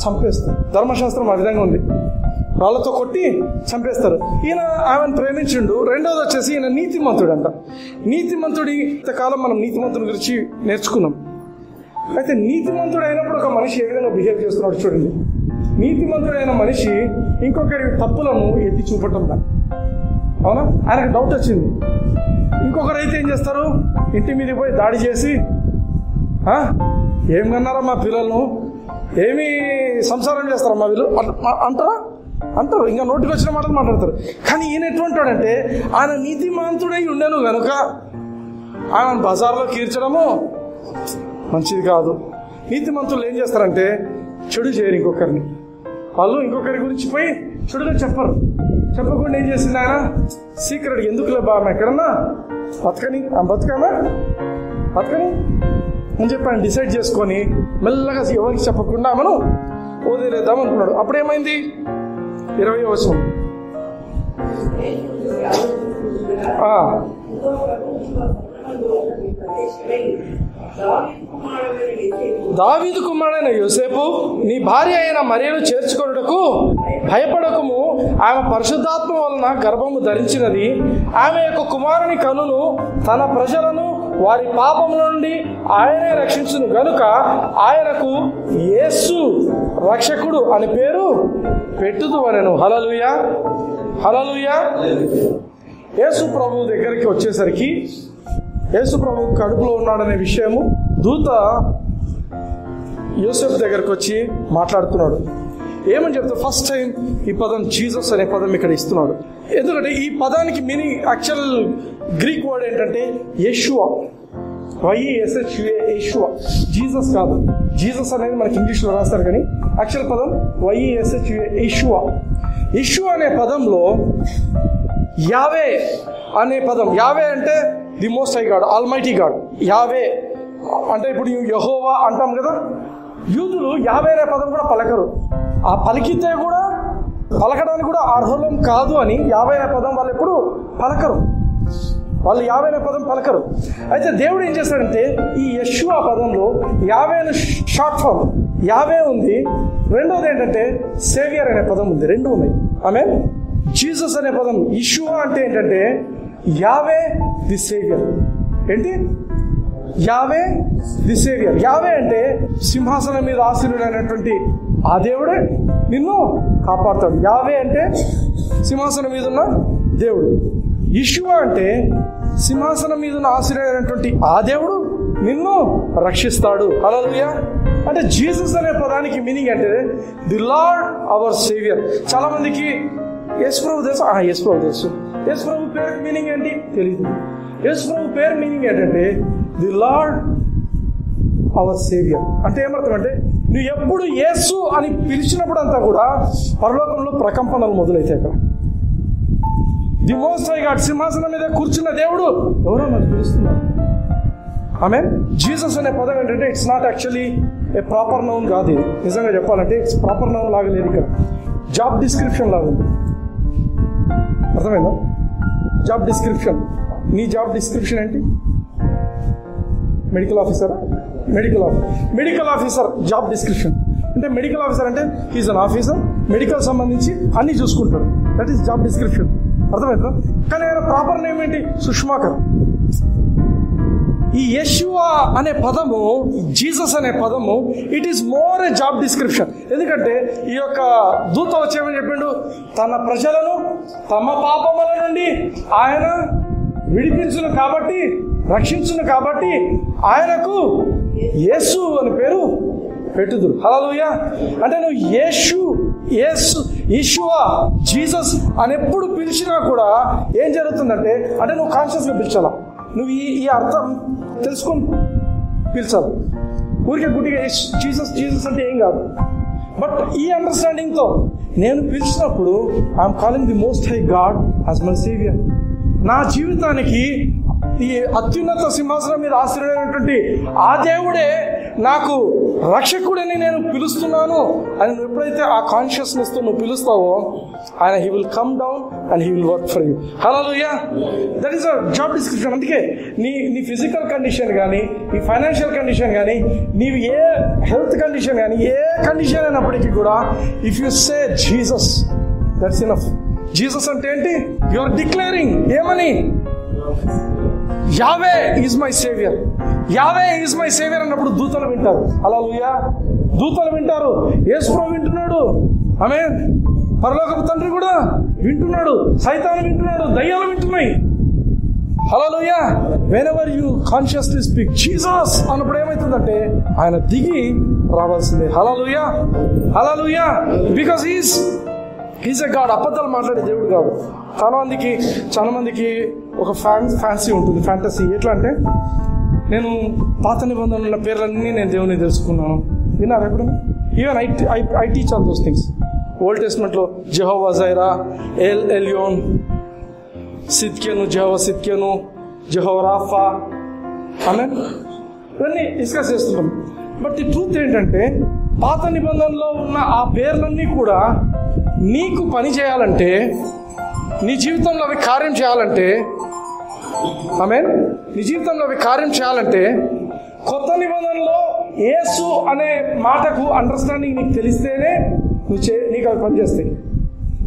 చంపేస్తారు. ధర్మశాస్త్రం ఆ విధంగా ఉంది, రాళ్ళతో కొట్టి చంపేస్తారు. ఈయన ఆమెను ప్రేమించిండు. రెండోది వచ్చేసి ఈయన నీతిమంతుడు అంట. నీతిమంతుడి ఇంతకాలం మనం నీతిమంతుడి గురించి నేర్చుకున్నాం. అయితే నీతిమంతుడు అయినప్పుడు ఒక మనిషి ఏ విధంగా బిహేవ్ చేస్తున్నాడు చూడండి. నీతిమంతుడైన మనిషి ఇంకొకరి తప్పులను ఎత్తి చూపటం, అవునా, ఆయనకు డౌట్ వచ్చింది. ఇంకొకరు అయితే ఏం చేస్తారు, ఇంటి మీదకి పోయి దాడి చేసి ఏం కన్నారా మా పిల్లలను, ఏమి సంసారం చేస్తారా మా వీళ్ళు అంటారు, ఇంకా నోటికి వచ్చిన మాటలు మాట్లాడతారు. కానీ ఈయన ఎటువంటాడంటే, ఆయన నీతిమంతుడై ఉండను కనుక ఆయన బజార్లో కీర్చడము మంచిది కాదు. నీతిమంతులు ఏం చేస్తారంటే చెడు చేయరు ఇంకొకరిని. వాళ్ళు ఇంకొకరి గురించి పోయి చెడుగా చెప్పకుండా ఏం చేసింది ఆయన, సీక్రెట్ ఎందుకులే బాగా ఎక్కడన్నా బతకని అని చెప్పి ఆయన డిసైడ్ చేసుకొని మెల్లగా ఎవరికి చెప్పకుండా మనం వదిలేద్దాం అనుకున్నాడు. అప్పుడేమైంది, 20వ వచనం, దావీదు కుమారుడైన యోసేపు, నీ భార్య అయిన మరియను చేర్చుకొనుటకు భయపడకము, ఆమె పరిశుద్ధాత్మ వలన గర్భము ధరించినది. ఆమె యొక్క కుమారుని కనును తన ప్రజలను వారి పాపముల నుండి ఆయనే రక్షించును గనుక ఆయనకు యేసు రక్షకుడు అని పేరు పెట్టుదు అనెను. హల్లెలూయా, హల్లెలూయా. యేసు ప్రభు దగ్గరికి వచ్చేసరికి, యేసు ప్రభు కడుపులో ఉన్నాడనే విషయము దూత యోసేపు దగ్గరకు వచ్చి మాట్లాడుతున్నాడు. ఏమని చెప్తా, ఫస్ట్ టైం ఈ పదం జీసస్ అనే పదం ఇక్కడ ఇస్తున్నాడు. ఎందుకంటే ఈ పదానికి మీనింగ్ యాక్చువల్ గ్రీక్ వర్డ్ ఏంటంటే యెషువా, YESHUA, యెషువా, జీసస్ కాదు. జీసస్ అనేది మనకి ఇంగ్లీష్లో రాస్తారు, కానీ యాక్చువల్ పదం YESHUA, యెషువా. యెషువా అనే పదంలో యావే అనే పదం, యావే అంటే the most high God, almighty God. యావే అంటే ఇప్పుడు యెహోవా అంటాం కదా, యూదులు యావే అనే పదం కూడా పలకరు. ఆ పలికితే కూడా పలకడానికి కూడా అర్హులం కాదు అని యావే అనే పదం వాళ్ళు ఎప్పుడు పలకరు. యావే అనే పదం పలకరు. అయితే దేవుడు ఏం చేస్తాడంటే ఈ యెషువా పదంలో యావే అనే షార్ట్ ఫామ్ యావే ఉంది. రెండోది ఏంటంటే సేవియర్ అనే పదం ఉంది. రెండు ఉన్నాయి. ఆమేన్. జీసస్ అనే పదం యెషువా అంటే ఏంటంటే యావే ది సేవియర్. ఏంటి? యావే ది సేవియర్. యావే అంటే సింహాసనం మీద ఆసీనుడైనటువంటి ఆ దేవుడే నిన్ను కాపాడుతాడు. యావే అంటే సింహాసనం మీద ఉన్న దేవుడు. యెషువా అంటే సింహాసనం మీద ఉన్న ఆసీనుడైనటువంటి ఆ దేవుడు నిన్ను రక్షిస్తాడు. హల్లెలూయా. అంటే జీసస్ అనే పదానికి మీనింగ్ అంటే ది లార్డ్ అవర్ సేవియర్. చాలా మందికి యేసుప్రభు తెలుసు, యేసుప్రభు తెలుసు. యేసుప్రభు పేరు మీనింగ్ ఏంటి తెలియదు. యేసుప్రభు పేరు మీనింగ్ ఏంటంటే ది లార్డ్ అవర్ సేవియర్. అంటే ఏమర్థం అంటే నువ్వు ఎప్పుడు యేసు అని పిలిచినప్పుడు అంతా కూడా పరలోకంలో ప్రకంపనలు మొదలైతాయి. అక్కడ ది మోస్ట్ హై గాడ్, సింహాసనం మీద కూర్చున్న దేవుడు ఎవరో మనకు పిలుస్తున్నారు. ఆమేన్. జీసస్ అనే పదం ఏంటంటే it's not actually a proper noun కాదు. ఇది నిజంగా చెప్పాలంటే ఇట్స్ ప్రాపర్ నౌన్ లాగా లేదు. ఇక్కడ జాబ్ డిస్క్రిప్షన్ లాగా ఉంది. అర్థమైందా? Job description. నీ జాబ్ డిస్క్రిప్షన్ ఏంటి? మెడికల్ ఆఫీసర్ జాబ్ డిస్క్రిప్షన్ అంటే మెడికల్ ఆఫీసర్ అంటే హీజ్ అన్ ఆఫీసర్, మెడికల్ సంబంధించి అన్ని చూసుకుంటాడు. That is job description. అర్థమవుతుందా? కానీ ఆయన ప్రాపర్ నేమ్ ఏంటి? సుష్మాకర్. ఈ యెషువా అనే పదము, జీసస్ అనే పదము, it is more A job description. ఎందుకంటే ఈ యొక్క దూత వచ్చేమని చెప్పిండు, తన ప్రజలను తమ పాపముల నుండి ఆయన విడిపించును కాబట్టి, రక్షించును కాబట్టి ఆయనకు యేసు అని పేరు పెట్టుదురు. హల్లెలూయా. అంటే నువ్వు యెషువా జీసస్ అని ఎప్పుడు పిలిచినా కూడా ఏం జరుగుతుందంటే, అంటే నువ్వు కాన్షియస్గా పిలిచాలా, నువ్వు ఈ అర్థం తెలుసుకొని పిలిచాలి. ఊరికే గుడ్డిగా జీసస్ అంటే ఏం కాదు. బట్ ఈ అండర్స్టాండింగ్తో నేను పిలిచినప్పుడు I'm calling the most high God as my saviour. నా జీవితానికి ఈ అత్యున్నత సింహాసనం మీద ఆశ్రయమైనటువంటి ఆ దేవుడే నాకు రక్షకుడిని నేను పిలుస్తున్నాను అని నువ్వు ఎప్పుడైతే ఆ కాన్షియస్నెస్తో నువ్వు పిలుస్తావో, ఆయన he will come down and he will work for you. Hallelujah. That is a job description. అందుకే నీ ఫిజికల్ కండిషన్ కానీ, నీ ఫైనాన్షియల్ కండిషన్ కానీ, నీవు ఏ హెల్త్ కండిషన్ కానీ, ఏ కండిషన్ అయినప్పటికీ కూడా if you say Jesus, that's enough. Jesus అంటే ఏంటి? యు ఆర్ డిక్లేరింగ్ ఏమని? యావే ఈజ్ మై సేవియర్. యావే ఈజ్ మై సేవియర్ అన్నప్పుడు దూతలు వింటారు. హల్లెలూయా. దూతలు వింటారు, యేసు ప్రభువు వింటున్నాడు, ఆమేన్. పరలోకపు తండ్రి కూడా వింటున్నాడు, సైతాను వింటున్నాడు, దయ్యాలు వింటున్నాయి. Hallelujah. Whenever you consciously speak Jesus అన్నప్పుడు ఏమవుతుందంటే ఆయన దిగి రావాల్సిందే. Hallelujah. Hallelujah. Because he's a God. అబద్ధాలు మాట్లాడే దేవుడు కాదు. చాలా మందికి ఒక ఫ్యాన్సీ ఉంటుంది, ఫ్యాంటసీ. ఎట్లా అంటే, నేను పాత నిబంధనల పేర్లన్నీ నేను దేవుని తెలుసుకున్నాను. విన్నారు ఎప్పుడు? Even I teach all those things. Old టెస్ట్మెంట్లో Jehovah Jireh, El Elyon, Tsidkenu, Jehovah Tsidkenu, Jehovah Rapha, amen, ఇవన్నీ డిస్కస్ చేస్తున్నాం. బట్ ది ట్రూత్ ఏంటంటే, పాత నిబంధనలో ఉన్న ఆ పేర్లన్నీ కూడా నీకు పని చేయాలంటే, నీ జీవితంలో అవి కార్యం చేయాలంటే, ఆమేన్, నీ జీవితంలో అవి కార్యం చేయాలంటే కొత్త నిబంధనలో యేసు అనే మాటకు అండర్స్టాండింగ్ నీకు తెలిస్తేనే నీకు అవి పనిచేస్తాయి.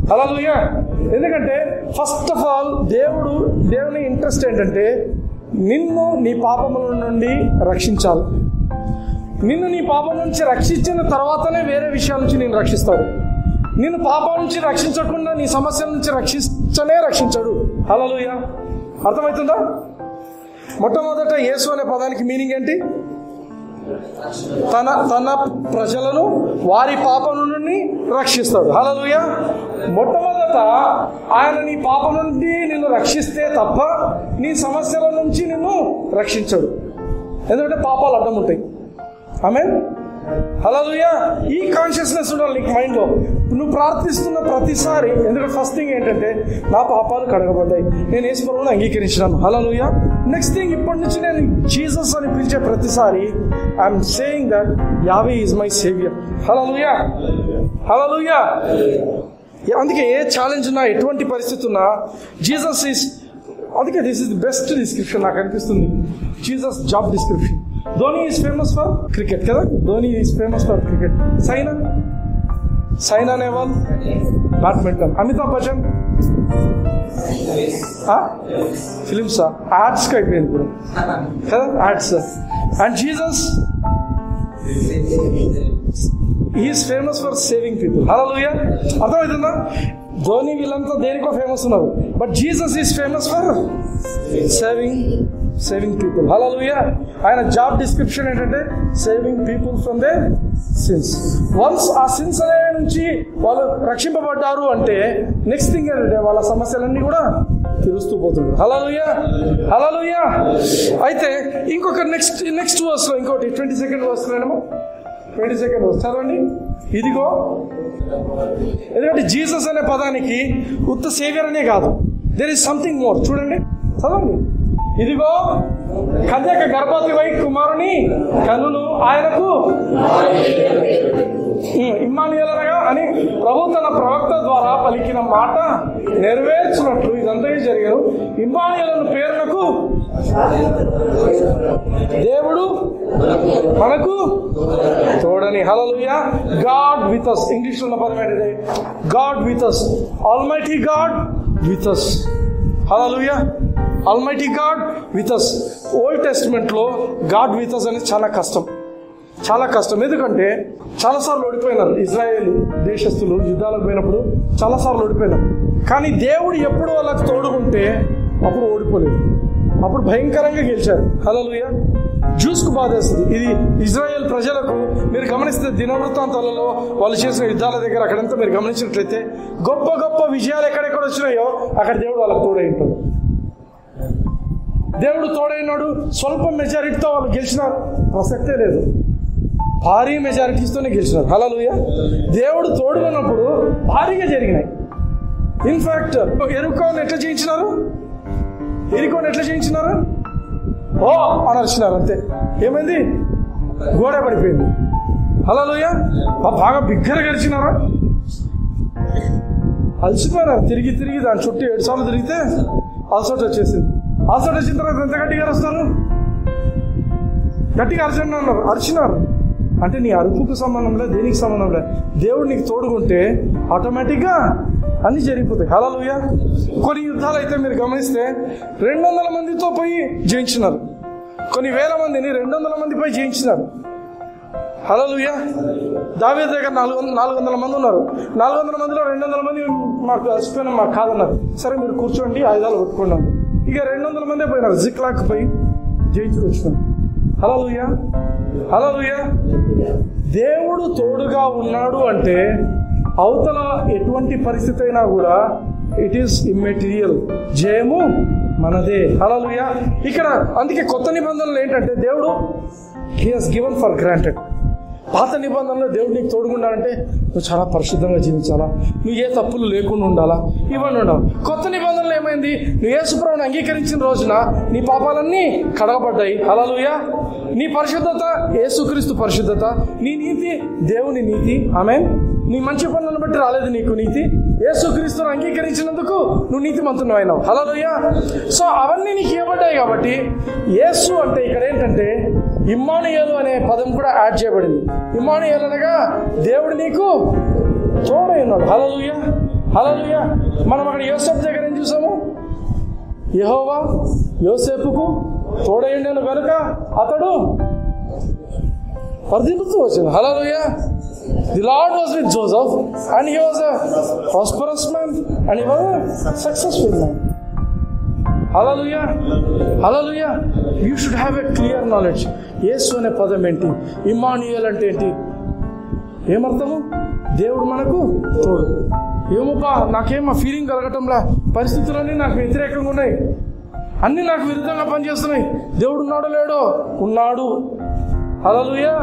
హల్లెలూయా. ఎందుకంటే ఫస్ట్ ఆఫ్ ఆల్ దేవుని ఇంట్రెస్ట్ ఏంటంటే నిన్ను నీ పాపముల నుండి రక్షించాలి. నిన్ను నీ పాపం నుంచి రక్షించిన తర్వాతనే వేరే విషయాల నుంచి నేను రక్షిస్తాడు. నిన్ను పాపం నుంచి రక్షించకుండా నీ సమస్యల నుంచి రక్షించడు. హల్లెలూయా. అర్థమవుతుందా? మొట్టమొదట యేసు అనే పదానికి మీనింగ్ ఏంటి? తన ప్రజలను వారి పాపం నుండి రక్షిస్తాడు. హల్లెలూయా. మొట్టమొదట ఆయన నీ పాపం నుండి నిన్ను రక్షిస్తే తప్ప నీ సమస్యల నుంచి నిన్ను రక్షించడు. ఎందుకంటే పాపాలు అడ్డం ఉంటాయి. ఆమేన్. హల్లెలూయా. ఈ కాన్షియస్నెస్ ఉండాలి నీకు మైండ్లో. నువ్వు ప్రార్థిస్తున్న ప్రతిసారి, ఎందుకంటే ఫస్ట్ థింగ్ ఏంటంటే నా పాపాలు కడగబడ్డాయి, నేను యేసు ప్రభువుని అంగీకరించినాను. హల్లెలూయా. నెక్స్ట్ థింగ్, ఇప్పటి నుంచి నేను జీసస్ అని పిలిచే ప్రతిసారి I'm saying that Yahweh is my saviour. Hallelujah. Hallelujah. అందుకే ఏ ఛాలెంజ్ ఉన్నా, ఎటువంటి పరిస్థితి ఉన్నా జీసస్ ఈజ్, అందుకే this is the best description నాకు అనిపిస్తుంది. Jesus job description. Dhoni is famous for cricket కదా, Dhoni is famous for cricket. Saina Nehwal badminton. Amitabh Bachchan ఫిలిమ్సా, యాడ్స్కి అయిపోయింది ఇప్పుడు కదా, ads. And Jesus is famous for saving people. Hallelujah. అర్థమవుతుందా? ధోని వీళ్ళంతా దేనికో ఫేమస్ ఉన్నారు, but Jesus is famous for saving people. Hallelujah. ఆయన జాబ్ డిస్క్రిప్షన్ ఏంటంటే saving people from their sins. Once ఆ సిన్స్ అనే నుంచి వాళ్ళు రక్షింపబడ్డారు అంటే నెక్స్ట్ థింగ్ ఏంటంటే వాళ్ళ సమస్యలన్నీ కూడా తెలుస్తూ పోతుంది. హల్లెలూయా. హల్లెలూయా. అయితే ఇంకొక నెక్స్ట్ వర్స్లో ఇంకోటి 22nd వర్స్లోనేమో 22nd వర్స్ చదవండి. ఇదిగో, ఎందుకంటే జీసస్ అనే పదానికి ఉత్త సేవియర్ అనే కాదు, దేర్ ఈజ్ సంథింగ్ మోర్. చూడండి, చదవండి. ఇదిగో కన్యక గర్భవతి కుమారుని కనును ఆయనకు ఇమ్మానుయేలనగా అని ప్రభు తన ప్రవక్త ద్వారా పలికిన మాట నెరవేర్చినట్లు ఇదంతా జరిగాను. ఇమ్మానుయేలు పేరునకు దేవుడు మనకు తోడని. Hallelujah. God with us. English లో ఉన్న పదం ఏంటిది? God with us. Almighty God with us. Hallelujah. Almighty God with us. Old testament లో గాడ్ విత్ us అనేది చాలా కష్టం, చాలా కష్టం. ఎందుకంటే చాలాసార్లు ఓడిపోయినారు ఇజ్రాయేల్ దేశస్తులు. యుద్ధాలకు పోయినప్పుడు చాలాసార్లు ఓడిపోయినారు. కానీ దేవుడు ఎప్పుడు వాళ్ళకి తోడుకుంటే అప్పుడు ఓడిపోలేదు, అప్పుడు భయంకరంగా గెలిచారు. హల్లెలూయా. జ్యూస్కు బాధేస్తుంది ఇది. ఇజ్రాయేల్ ప్రజలకు మీరు గమనిస్తే దినవృత్తాంతాలలో వాళ్ళు చేసిన యుద్ధాల దగ్గర అక్కడంతా మీరు గమనించినట్లయితే గొప్ప గొప్ప విజయాలు ఎక్కడెక్కడ వచ్చినాయో అక్కడ దేవుడు వాళ్ళకి తోడై ఉంటాడు. దేవుడు తోడైనాడు. స్వల్ప మెజారిటీతో వాళ్ళు గెలిచినారు, ప్రసక్తే లేదు. భారీ మెజారిటీస్తోనే గెలిచినారు. హల్లెలూయా. దేవుడు తోడుకున్నప్పుడు భారీగా జరిగినాయి. ఇన్ఫాక్ట్ ఎరుకోని ఎట్లా చేయించినారు? ఎరుకోని ఎట్లా చేయించినారు? ఓ అని అరిచినారు, అంతే. ఏమైంది? గోడ పడిపోయింది. హల్లెలూయా. బాగా బిగ్గరగా గడిచినారా? అలసిపోయినారు. తిరిగి తిరిగి దాని చుట్టూ 7 సార్లు తిరిగితే అలసట వచ్చేసింది. అలసట వచ్చిన తర్వాత ఎంత గట్టిగా అరుస్తారు? గట్టిగా అరచండి అన్నారు. అరిచినారు. అంటే నీ అరుపుకు సంబంధం లేదు, దేనికి సంబంధం లేదు. దేవుడు నీకు తోడుకుంటే ఆటోమేటిక్గా అన్ని జరిగిపోతాయి. హల్లెలూయా. కొన్ని యుద్ధాలు అయితే మీరు గమనిస్తే 200 మందితో పోయి జయించినారు. కొన్ని వేల మందిని 200 మందిపై జయించినారు. హల్లెలూయా. దావీదు దగ్గర 400 మంది ఉన్నారు. 400 మందిలో 200 మంది మాకు అలసిపోయినా మాకు కాదన్నారు. సరే మీరు కూర్చోండి, ఆయుధాలు పట్టుకున్నాను. ఇక 200 మందే పోయినారు. జిక్లాక్ పోయి జయించుకొచ్చినారు. హల్లెలూయా. హల్లెలూయా. దేవుడు తోడుగా ఉన్నాడు అంటే అవతల ఎటువంటి పరిస్థితి అయినా కూడా ఇట్ ఈస్ ఇమ్మెటీరియల్. జయము మనదే. హల్లెలూయా. ఇక్కడ అందుకే కొత్త నిబంధనలు ఏంటంటే దేవుడు he has given for granted. పాత నిబంధనలో దేవుడు నీకు తోడుగుండాలంటే నువ్వు చాలా పరిశుద్ధంగా జీవించాలా, నువ్వు ఏ తప్పులు లేకుండా ఉండాలా, ఇవన్నీ ఉండాలి. కొత్త నిబంధనలు ఏమైంది? నువ్వు యేసుప్రభువుని అంగీకరించిన రోజున నీ పాపాలన్నీ కడగబడ్డాయి. హల్లెలూయా. నీ పరిశుద్ధత యేసుక్రీస్తు పరిశుద్ధత, నీ నీతి దేవుని నీతి. ఆమేన్. నీ మంచి పనులను బట్టి రాలేదు నీకు నీతి. యేసుక్రీస్తును అంగీకరించినందుకు నువ్వు నీతిమంతుడు అయినావు. హల్లెలూయా. సో అవన్నీ నీకు ఇవ్వబడ్డాయి కాబట్టి యేసు అంటే ఇక్కడ ఏంటంటే ఇమ్మానుయేలు అనే పదం కూడా యాడ్ చేయబడింది. ఇమ్మానుయేలు అనగా దేవుడు నీకు తోడై ఉన్నాడు. హల్లెలూయా. హల్లెలూయా. మనం అక్కడ యోసేపు దగ్గర ఏం చూసాము? యెహోవా యోసేపుకు తోడై ఉండెను కనుక అతడు వర్ధిల్లుతూ వచ్చాడు. హల్లెలూయా. The Lord was with Joseph and he was a prosperous man and he was a successful man. Hallelujah. Hallelujah. You should have a clear knowledge. యేసు అనే పదం ఏంటి? ఇమ్మానుయేల్ అంటే ఏంటి? ఏమర్థము? దేవుడు మనకు తోడు. ఏమోపా నాకేం ఆ ఫీలింగ్ కలగటంలా, పరిస్థితులన్నీ నాకు వ్యతిరేకంగా ఉన్నాయి, అన్నీ నాకు విరుద్ధంగా పనిచేస్తున్నాయి. దేవుడు ఉన్నాడో లేడో? ఉన్నాడు. హల్లెలూయా.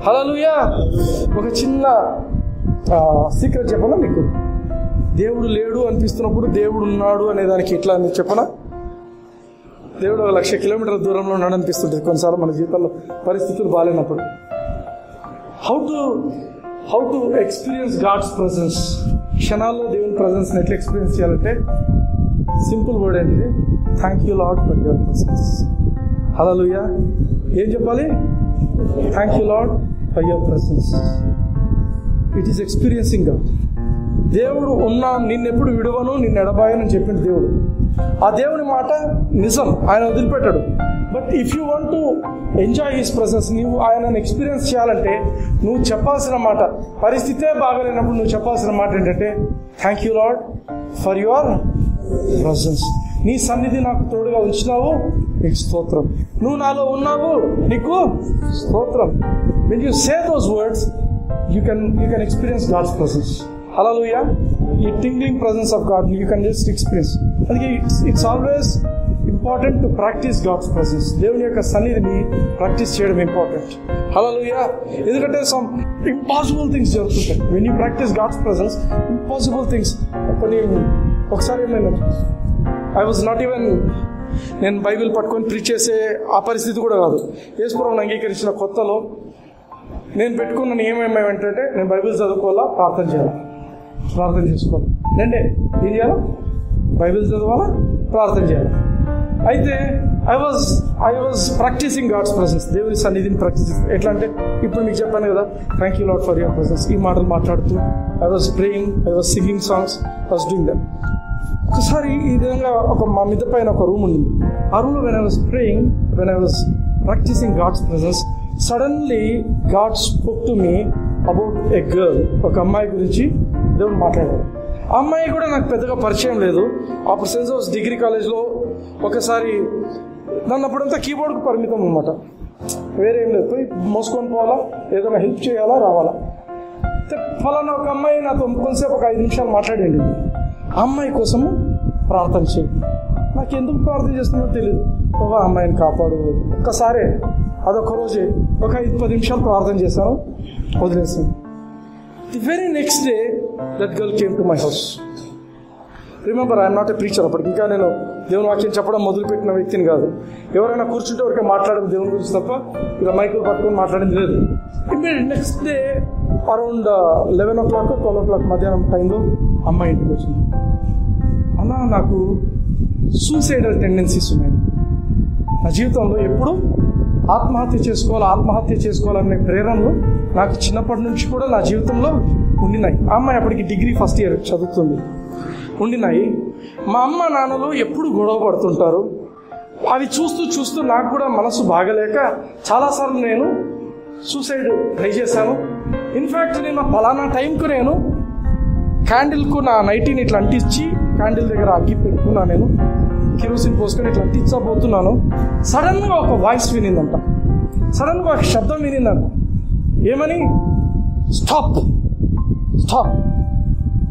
హల్లెలూయా. ఒక చిన్న సీక్రెట్ చెప్పనా మీకు? దేవుడు లేడు అనిపిస్తున్నప్పుడు దేవుడు ఉన్నాడు అనే దానికి ఎట్లా అని చెప్పనా? దేవుడు 1,00,000 కిలోమీటర్ల దూరంలో ఉన్నాడు అనిపిస్తుంటుంది కొన్నిసార్లు మన జీవితంలో పరిస్థితులు బాగాలేనప్పుడు. How to experience God's presence. క్షణాల్లో దేవుని ప్రెజెన్స్ ఎట్లా ఎక్స్పీరియన్స్ చేయాలంటే సింపుల్ వర్డ్ ఏంటి? Thank you Lord for your presence. Hallelujah. ఏం చెప్పాలి? Thank you Lord for your presence. It is experiencing God. దేవుడు ఉన్నా, నిన్నెప్పుడు విడవను, నిన్ను ఎడబాయనని చెప్పిండు దేవుడు. ఆ దేవుని మాట నిజం, ఆయన వదిలిపెట్టాడు. But if you want to enjoy his presence, నువ్వు ఆయనను ఎక్స్పీరియన్స్ చేయాలంటే నువ్వు చెప్పాల్సిన మాట, పరిస్థితే బాగలేనప్పుడు నువ్వు చెప్పాల్సిన మాట ఏంటంటే thank you Lord for your presence. నీ సన్నిధి నాకు తోడుగా ఉంచినావు, నీకు స్తోత్రం. నువ్వు నాలో ఉన్నావు, నీకు స్తోత్రం. When you say those words, you can experience God's presence. Hallelujah. ఈ tingling presence of God you can just experience. అందుకే it's always important to practice God's presence. దేవుని యొక్క సన్నిధిని ప్రాక్టీస్ చేయడం ఇంపార్టెంట్. Hallelujah. ఎందుకంటే some impossible things జరుగుతుంటాయి. When you practice God's presence, impossible things. ఒకసారి ఏమైనా నేను బైబిల్ పట్టుకొని ప్రీచ్ చేసే ఆ పరిస్థితి కూడా కాదు. యేసుప్రభువుని అంగీకరించిన కొత్తలో నేను పెట్టుకున్న నియమం ఏమేంటంటే నేను బైబిల్ చదువుకోవాలా, ప్రార్థన చేయాలి. ప్రార్థన చేసుకోవాలి. రెండే, ఏం చేయాలా? బైబిల్ చదవాలా, ప్రార్థన చేయాలి. అయితే I was practising God's presence, దేవుని సన్నిధిని ప్రాక్టీస్. ఎట్లా అంటే ఇప్పుడు మీకు చెప్పాను కదా, thank you Lord for your presence, ఈ మాటలు మాట్లాడుతూ I was praying, I was singing songs, I was doing that. ఒకసారి ఈ విధంగా మా మిద్ద పైన ఒక రూమ్ ఉంది. ఆ రూమ్లో when I was praying, when I was practising God's presence, suddenly God spoke to me about a girl. ఒక అమ్మాయి గురించి దేవుడు మాట్లాడారు. ఆ అమ్మాయి కూడా నాకు పెద్దగా పరిచయం లేదు. అప్పుడు సెయింట్ జోసెఫ్ డిగ్రీ కాలేజ్లో ఒకసారి నన్ను అప్పుడంతా కీబోర్డ్కి పరిమితం అనమాట, వేరే ఏం లేదు. పోయి మోసుకొని పోవాలా, ఏదైనా హెల్ప్ చేయాలా, రావాలా. ఫలానా ఒక అమ్మాయి నాతో కొంతసేపు ఒక 5 నిమిషాలు మాట్లాడండి. ఆ అమ్మాయి కోసము ప్రార్థన చేయి. నాకు ఎందుకు ప్రార్థన చేస్తుందో తెలియదు. ఆ అమ్మాయిని కాపాడు. ఒక్కసారే అదొక రోజే ఒక 5-10 నిమిషాలు ప్రార్థన చేశాను, వదిలేసాను. The very next day that girl came to my house. Remember, I'm not a preacher. అప్పటికి ఇంకా నేను దేవుని వాక్యం చెప్పడం మొదలుపెట్టిన వ్యక్తిని కాదు. ఎవరైనా కూర్చుంటే ఎవరికైనా మాట్లాడడం దేవుని గురించి తప్ప ఇలా మైకులు పట్టుకొని మాట్లాడింది లేదు. Immediate next day around 11 o'clock 12 o'clock మధ్యాహ్నం టైంలో అమ్మాయి ఇంటికి వచ్చింది. అన్నా, నాకు సూసైడల్ టెండెన్సీస్ ఉన్నాయి. నా జీవితంలో ఎప్పుడు ఆత్మహత్య చేసుకోవాలనే ప్రేరణలు నాకు చిన్నప్పటి నుంచి కూడా నా జీవితంలో ఉండినాయి. ఆ అమ్మాయి అప్పటికి డిగ్రీ ఫస్ట్ ఇయర్ చదువుతుంది. ఉండినాయి. మా అమ్మ నాన్నలు ఎప్పుడు గొడవ పడుతుంటారు. అవి చూస్తూ నాకు కూడా మనసు బాగలేక చాలాసార్లు నేను సూసైడ్ ట్రై చేశాను. ఇన్ఫ్యాక్ట్ నేను పలానా టైంకు నేను క్యాండిల్కు నా నైటీని ఇట్లా అంటించి క్యాండిల్ దగ్గర అగ్గి పెట్టుకున్నా, నేను కిరోసిన్ పోసుకొని ఇట్లా అంటించబోతున్నాను. సడన్గా ఒక వాయిస్ వినిందంట, సడన్గా ఒక శబ్దం వినిందంట. ఏమని? Stop,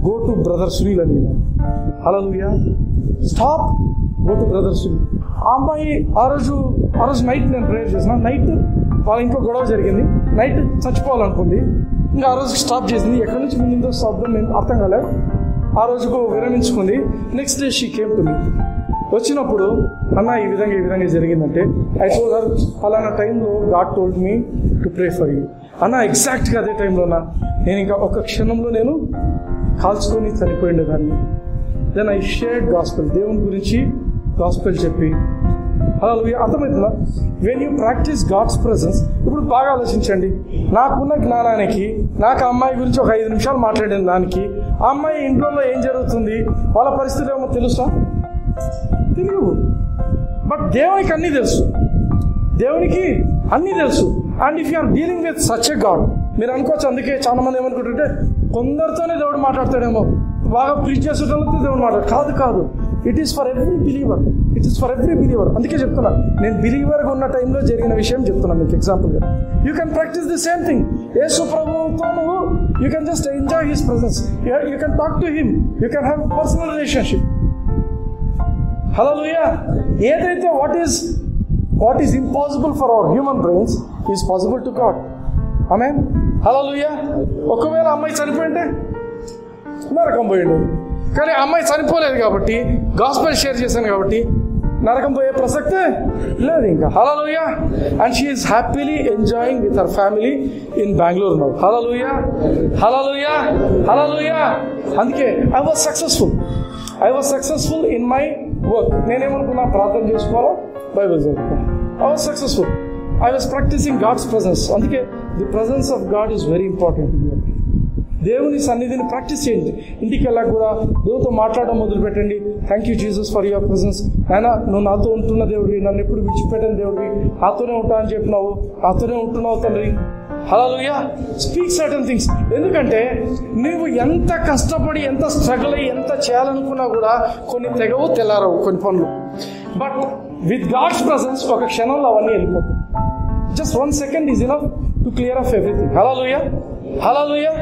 go to brother Sunil అని. Hallelujah, stop, go to brother Sunil. ఆ అమ్మాయి ఆ రోజు నైట్ నేను ప్రేయర్ చేసిన. నైట్ వాళ్ళ ఇంట్లో గొడవ జరిగింది. నైట్ చచ్చిపోవాలనుకుంది. ఇంకా ఆ రోజు స్టాప్ చేసింది. ఎక్కడి నుంచి వినిందో శబ్దం నేను అర్థం కాలేదు. ఆ రోజుకు విరమించుకుంది. Next day she came to me. వచ్చినప్పుడు, అన్న ఈ విధంగా జరిగిందంటే, ఐ టోల్డ్ హర్ ఫలానా టైంలో God told me to pray for you. అన్న ఎగ్జాక్ట్గా అదే టైంలోనా నేను ఇంకా ఒక క్షణంలో నేను కాల్చుకొని చనిపోయిండేదాన్ని. దెన్ ఐ షేర్డ్ గాస్పెల్, దేవుని గురించి గాస్పెల్ చెప్పి. హల్లెలూయా. అర్థమవుతుందా? When you practise God's presence. ఇప్పుడు బాగా ఆలోచించండి, నాకున్న జ్ఞానానికి, నాకు ఆ అమ్మాయి గురించి ఒక 5 నిమిషాలు మాట్లాడిన దానికి, ఆ అమ్మాయి ఇంట్లో ఏం జరుగుతుంది, వాళ్ళ పరిస్థితి ఏమో తెలుసా? తెలియదు. బట్ దేవునికి అన్నీ తెలుసు. And if you are dealing with such a God, మీరు అనుకోవచ్చు. అందుకే చాలా మంది ఏమనుకుంటుంటే కొందరితోనే దేవుడు మాట్లాడతాడేమో, బాగా ప్రీచ్ చేసేటోళ్ళతో దేవుడు మాట్లాడు. కాదు. It is for every believer. అందుకే చెప్తున్నా, నేను బిలీవర్గా ఉన్న టైంలో జరిగిన విషయం చెప్తున్నాను మీకు ఎగ్జాంపుల్గా. You can practise the same thing. Yesu ప్రభువుతో నువ్వు you can just enjoy his presence. You can talk to him. You can have personal relationship. Hallelujah. ఏదైతే what is impossible for our human brains is possible to God. Amen. Hallelujah. ఒకవేళ అమ్మాయి చనిపోయింటే నరకం పోయిండు. కానీ అమ్మాయి చనిపోలేదు కాబట్టి, గాస్పెల్ షేర్ చేశాను కాబట్టి నరకం పోయే ప్రసక్తే లేదు ఇంకా. Hallelujah. And she is happily enjoying with her family in Bengaluru now. Hallelujah. అందుకే I was successful in my work. నేనేమనుకున్నా, ప్రార్థన చేసుకోవాలా, బైబిల్ చదువుకోవాలి. I was successful. I was practising God's presence. అందుకే the presence of God is very important. దేవుని సన్నిధిని practice చేయండి. ఇంటికి వెళ్ళాక కూడా దేవుడితో మాట్లాడడం మొదలు పెట్టండి. Thank you Jesus for your presence. అయినా నువ్వు నాతో ఉంటున్న దేవుడివి, నన్ను ఎప్పుడు విడిచిపెట్టని దేవుడివి, నాతోనే ఉంటా అని చెప్పినావు, నాతోనే ఉంటున్నావు తండ్రి. హల్లెలూయా. Speak certain things. ఎందుకంటే నువ్వు ఎంత కష్టపడి, ఎంత స్ట్రగుల్ అయ్యి, ఎంత చేయాలనుకున్నా కూడా కొన్ని తెగవు, తెల్లారవు కొన్ని పనులు. బట్ విత్ గాడ్స్ ప్రెసెన్స్ ఒక క్షణంలో అవన్నీ వెళ్ళిపోతాయి. Just 1 second is enough to clear off everything. Hallelujah.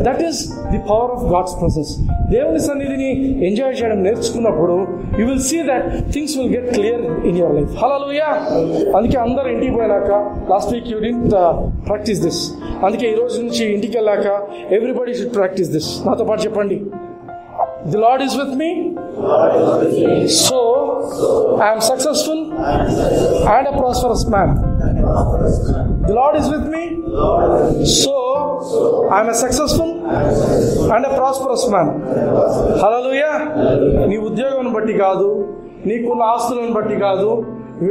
That is the power of God's presence. దేవుని సన్నిధిని ఎంజాయ్ చేయడం నేర్చుకున్నప్పుడు you will see that things will get clear in your life. Hallelujah. అందుకే అందరూ ఇంటికి పోయినాక, last week you didn't practice this. అందుకే ఈ రోజు నుంచి ఇంటికి వెళ్ళాక everybody should practice this. నాతో పాటు చెప్పండి. The Lord is with me. So I am successful and a prosperous man. The Lord is with me. So I am a successful and a prosperous man. Hallelujah. నీ ఉద్యోగాన్ని బట్టి కాదు, నీకున్న ఆస్తులను బట్టి కాదు,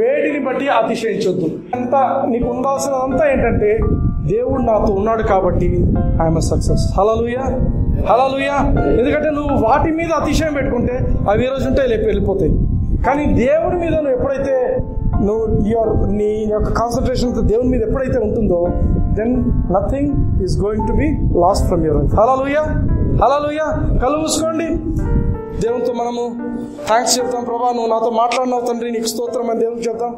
వేటిని బట్టి అతిశయించొద్దు. అంతా నీకు ఉండాల్సినదంతా ఏంటంటే దేవుడు నాతో ఉన్నాడు కాబట్టి ఐఎమ్ సక్సెస్. హల్లెలూయా, హల్లెలూయా. ఎందుకంటే నువ్వు వాటి మీద అతిశయం పెట్టుకుంటే అవి ఈ రోజు ఉంటాయి, లేపి వెళ్ళిపోతాయి. కానీ దేవుడి మీద నువ్వు ఎప్పుడైతే నీ యొక్క కాన్సన్ట్రేషన్ దేవుని మీద ఎప్పుడైతే ఉంటుందో, then nothing is going to be lost from your life. Hallelujah, hallelujah. కళ్ళు మూసుకోండి, దేవునితో మనము థ్యాంక్స్ చెప్తాం. ప్రభా, నువ్వు నాతో మాట్లాడినావు తండ్రి, నీకు స్తోత్రం అని దేవునికి చెప్తాం.